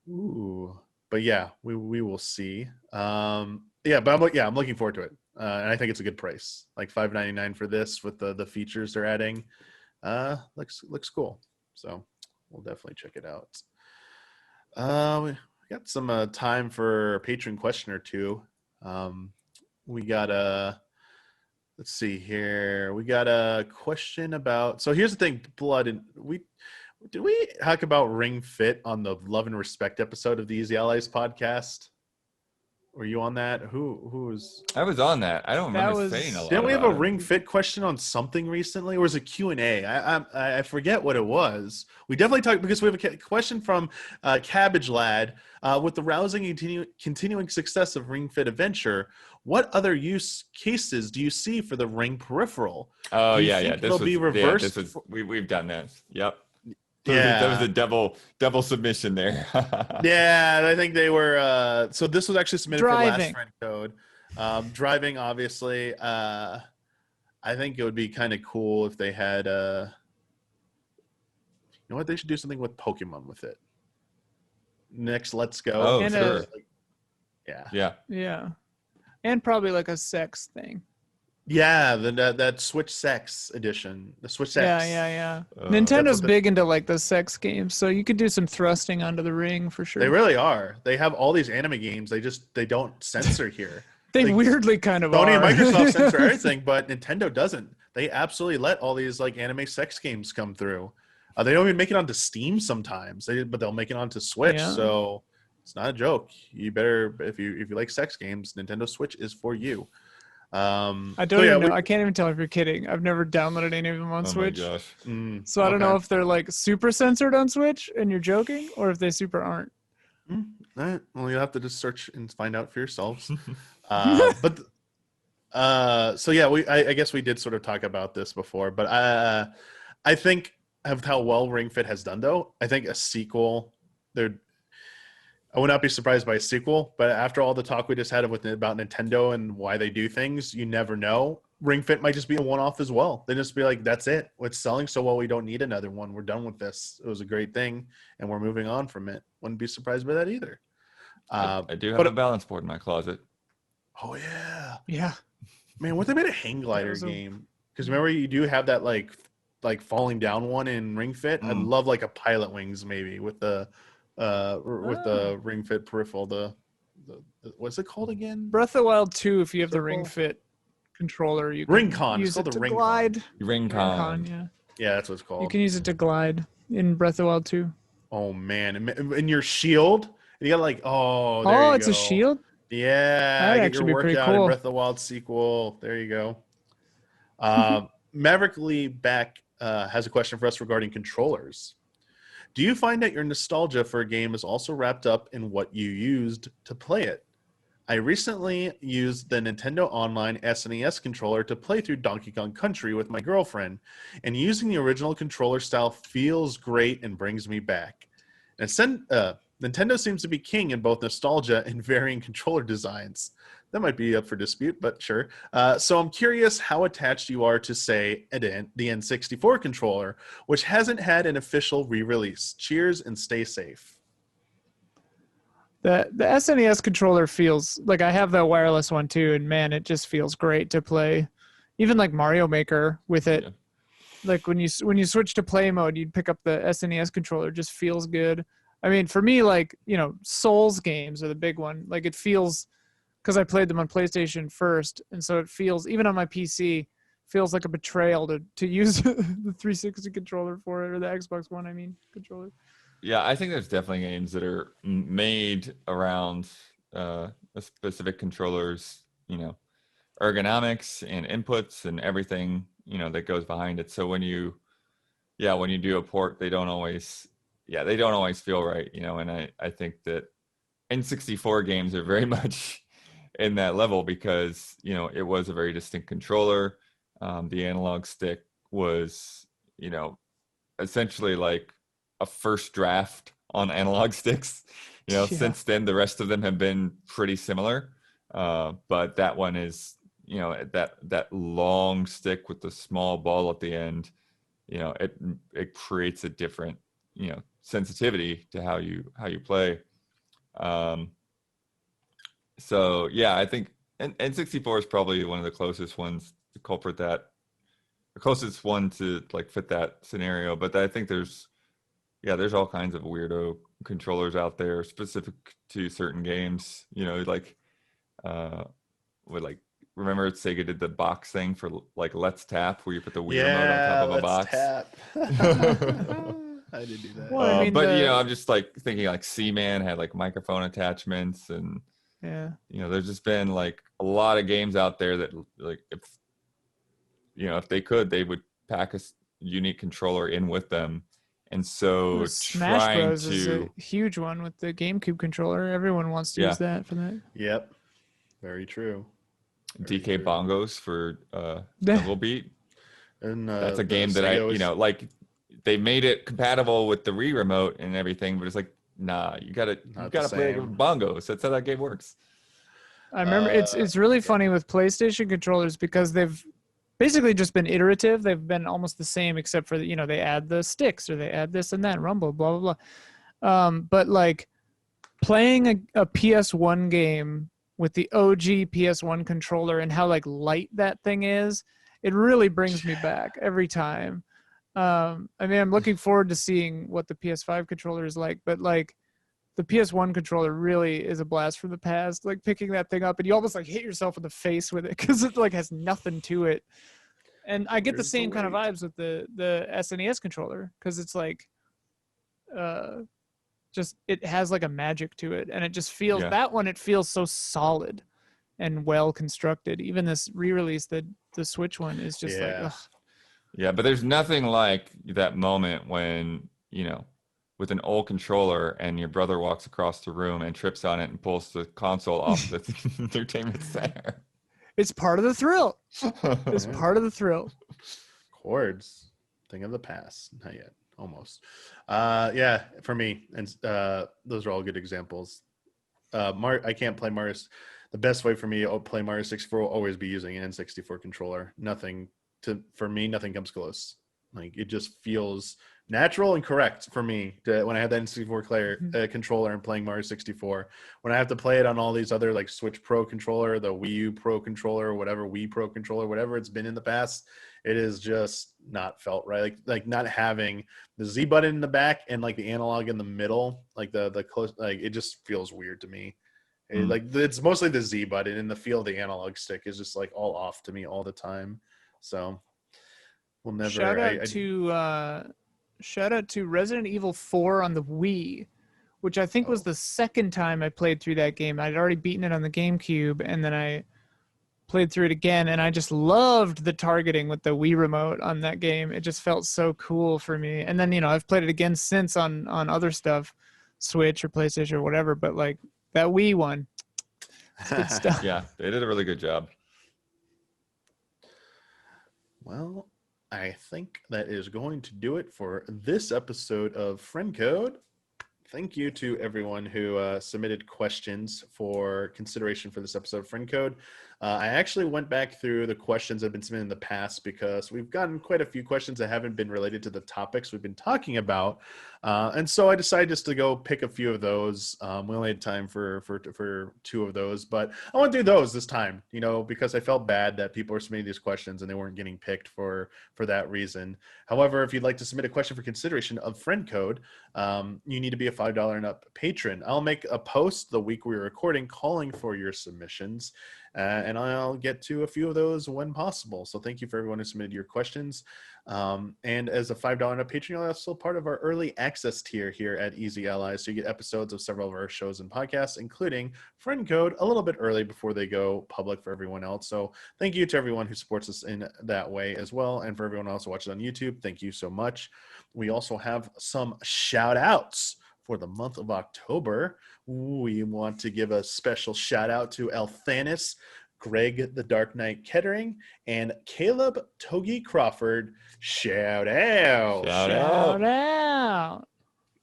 S1: Ooh, but yeah, we will see. Yeah, but I'm looking forward to it. and I think it's a good price, like $5.99 for this with the features they're adding. Looks cool. So we'll definitely check it out. We got some time for a patron question or two. We got a. Let's see here. We got a question about. So here's the thing, Blood, and did we talk about Ring Fit on the Love and Respect episode of the Easy Allies podcast? Were you on that? Who was?
S3: I was on that. I don't
S2: That
S3: remember
S2: was-
S3: saying a lot.
S1: Didn't we have a
S3: about it.
S1: Ring Fit question on something recently, or was it Q&A? I forget what it was. We definitely talked because we have a question from Cabbage Lad. With the rousing and continuing success of Ring Fit Adventure, what other use cases do you see for the Ring peripheral?
S3: Oh
S1: Do you
S3: yeah,
S1: think
S3: yeah.
S1: it'll be reversed?
S3: We've done this. Yep.
S1: Yeah.
S3: That was a double submission there.
S1: Yeah, I think they were. So this was actually submitted for Last
S2: Driving.
S1: Friend Code. Driving, obviously. I think it would be kind of cool if they had. You know what? They should do something with Pokemon with it. Next, Let's Go.
S3: Oh,
S2: And
S3: sure.
S1: Yeah.
S3: Yeah.
S2: Yeah. And probably like a sex thing.
S1: Yeah, that Switch Sex edition. The Switch Sex.
S2: Yeah.
S3: Uh,
S2: Nintendo's
S1: the-
S2: big into like the sex games, so you could do some thrusting onto the ring for sure.
S1: They really are. They have all these anime games. They don't censor here.
S2: They
S1: like,
S2: weirdly kind of
S1: Sony
S2: are.
S1: and Microsoft censor everything, but Nintendo doesn't. They absolutely let all these like anime sex games come through. They don't even make it onto Steam sometimes, but they'll make it onto Switch.
S2: Yeah.
S1: So it's not a joke. You better if you like sex games, Nintendo Switch is for you.
S2: I don't even know. I can't even tell if you're kidding. I've never downloaded any of them on
S3: oh
S2: Switch.
S3: my gosh.
S2: So I don't know if they're like super censored on Switch and you're joking, or if they super aren't.
S1: All right. Well, you'll have to just search and find out for yourselves. So yeah, I guess we did sort of talk about this before, but I think of how well Ring Fit has done, though. I think a sequel, I would not be surprised by a sequel, but after all the talk we just had about Nintendo and why they do things, you never know. Ring Fit might just be a one-off as well. They just be like, that's it. It's selling so well, we don't need another one. We're done with this. It was a great thing, and we're moving on from it. Wouldn't be surprised by that either.
S3: I do have a balance board in my closet.
S1: Oh, yeah.
S2: Yeah.
S1: Man, what if they made a hang glider
S2: was a-
S1: game? Because remember, you do have that like falling down one in Ring Fit. I'd love like a Pilot Wings maybe with the Ring Fit peripheral. The what's it called again?
S2: Breath of the Wild 2, if you have the
S1: Circle?
S2: Ring Fit controller, you can
S1: Ring Con. It's
S2: use
S1: called
S2: it
S1: the
S2: to
S1: Ring
S2: glide.
S3: Ring
S2: Ring
S3: Con.
S2: Con, yeah.
S1: Yeah, that's what it's called.
S2: You can use it to glide in Breath of the Wild 2.
S1: Oh man, and your shield. And you got like there you
S2: It's
S1: go.
S2: a shield?
S1: Yeah,
S2: That'd
S1: get
S2: actually
S1: your
S2: be
S1: work
S2: pretty
S1: out in
S2: cool.
S1: Breath of the Wild sequel. There you go. Maverick Lee back has a question for us regarding controllers. Do you find that your nostalgia for a game is also wrapped up in what you used to play it? I recently used the Nintendo Online SNES controller to play through Donkey Kong Country with my girlfriend, and using the original controller style feels great and brings me back. And Nintendo seems to be king in both nostalgia and varying controller designs. That might be up for dispute, but sure. So I'm curious how attached you are to, say, the N64 controller, which hasn't had an official re-release. Cheers and stay safe.
S2: The SNES controller feels like I have the wireless one too, and man, it just feels great to play. Even like Mario Maker with it.
S3: Yeah.
S2: Like when you switch to play mode, you'd pick up the SNES controller. It just feels good. I mean, for me, like, Souls games are the big one. Like it feels, because I played them on PlayStation first, and so it feels, even on my PC, feels like a betrayal to use the 360 controller for it, or the Xbox One, controller.
S3: Yeah, I think there's definitely games that are made around a specific controller's, ergonomics and inputs and everything, that goes behind it. So when you do a port, they don't always feel right, and I think that N64 games are very much in that level because, it was a very distinct controller. The analog stick was, essentially like a first draft on analog sticks.
S2: Yeah.
S3: Since then the rest of them have been pretty similar. But that one is, that long stick with the small ball at the end, it creates a different, sensitivity to how you play. So yeah, I think And N64 is probably one of the closest ones to culprit that, the closest one to like fit that scenario. But I think there's all kinds of weirdo controllers out there specific to certain games. You know, like with like, remember Sega did the box thing for like Let's Tap, where you put the Wii remote on top
S1: Yeah,
S3: of a
S1: let's
S3: box.
S1: tap. I did do that.
S2: Well, I mean,
S3: But you know, I'm just like thinking like Seaman had like microphone attachments, and
S2: yeah.
S3: you know, there's just been like a lot of games out there that like if they could, they would pack a unique controller in with them. And so
S2: Smash
S3: trying
S2: Bros is a
S3: to
S2: huge one with the GameCube controller. Everyone wants to
S3: Yeah.
S2: use that for that.
S1: Yep. Very true.
S3: DK
S1: true.
S3: Bongos for Jungle Beat.
S1: And
S3: That's a
S1: the
S3: game that
S1: Sega was-
S3: like they made it compatible with the Wii remote and everything, but it's like, nah, you gotta
S1: Not the
S3: play it
S1: same.
S3: with bongos. That's how that game works.
S2: I remember it's really funny with PlayStation controllers because they've basically just been iterative. They've been almost the same except for they add the sticks or they add this and that, rumble, blah blah blah. But like playing a PS1 game with the OG PS1 controller and how like light that thing is, it really brings me back every time. I mean, I'm looking forward to seeing what the PS5 controller is like, but like the PS1 controller really is a blast from the past. Like picking that thing up and you almost like hit yourself in the face with it because it like has nothing to it. And I get the
S1: Here's the
S2: same kind of
S1: weight.
S2: vibes with the SNES controller because it's like, just it has like a magic to it, and it just feels that one. It feels so solid and well constructed. Even this re-release, the Switch one is just like, ugh.
S3: Yeah, but there's nothing like that moment when, with an old controller and your brother walks across the room and trips on it and pulls the console off the entertainment center.
S2: It's part of the thrill. It's
S1: Yeah.
S2: part of the thrill.
S1: Chords, thing of the past. Not yet, almost. Yeah, for me, and those are all good examples. I can't play Mario. The best way for me to play Mario 64 will always be using an N64 controller. For me, nothing comes close. Like it just feels natural and correct for me when I have that N64 controller and playing Mario 64. When I have to play it on all these other like Switch Pro controller, the Wii U Pro controller, whatever Wii Pro controller, whatever it's been in the past, it is just not felt right. Like not having the Z button in the back and like the analog in the middle, like the close, like it just feels weird to me. Like it's mostly the Z button, and the feel of the analog stick is just like all off to me all the time. So we'll never.
S2: Shout out to Resident Evil 4 on the Wii, which I think was the second time I played through that game. I'd already beaten it on the GameCube, and then I played through it again, and I just loved the targeting with the Wii remote on that game. It just felt so cool for me. And then I've played it again since on other stuff, Switch or PlayStation or whatever. But like that Wii one, it's good stuff.
S3: Yeah, they did a really good job.
S1: Well, I think that is going to do it for this episode of Friend Code. Thank you to everyone who submitted questions for consideration for this episode of Friend Code. I actually went back through the questions that have been submitted in the past because we've gotten quite a few questions that haven't been related to the topics we've been talking about. And so I decided just to go pick a few of those. We only had time for two of those, but I want to do those this time, because I felt bad that people were submitting these questions and they weren't getting picked for that reason. However, if you'd like to submit a question for consideration of Friend Code, you need to be a $5 and up patron. I'll make a post the week we're recording calling for your submissions, and I'll get to a few of those when possible. So thank you for everyone who submitted your questions. And as a $5 and up patron, you're also part of our early access tier here at Easy Allies. So you get episodes of several of our shows and podcasts, including Friend Code, a little bit early before they go public for everyone else. So thank you to everyone who supports us in that way as well. And for everyone else who watches on YouTube, thank you so much. We also have some shout outs for the month of October. We want to give a special shout out to Elthanis, Greg the Dark Knight Kettering, and Caleb Togi Crawford. Shout out.
S3: Shout out.
S2: Shout out.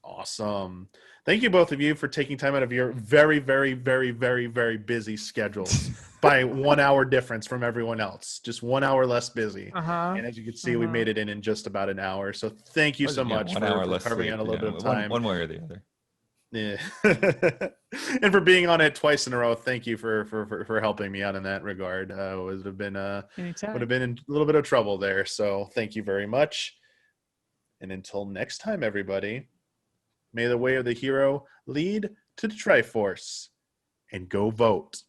S1: Awesome. Thank you, both of you, for taking time out of your very, very, very, very, very busy schedules by 1 hour difference from everyone else. Just 1 hour less busy. And as you can see, we made it in just about an hour. So thank you so much for carving out a little bit of time.
S3: One way or the other.
S1: Yeah. And for being on it twice in a row, thank you for helping me out in that regard. Would
S2: Anytime.
S1: have been in a little bit of trouble there. So thank you very much. And until next time, everybody, may the way of the hero lead to the Triforce, and go vote.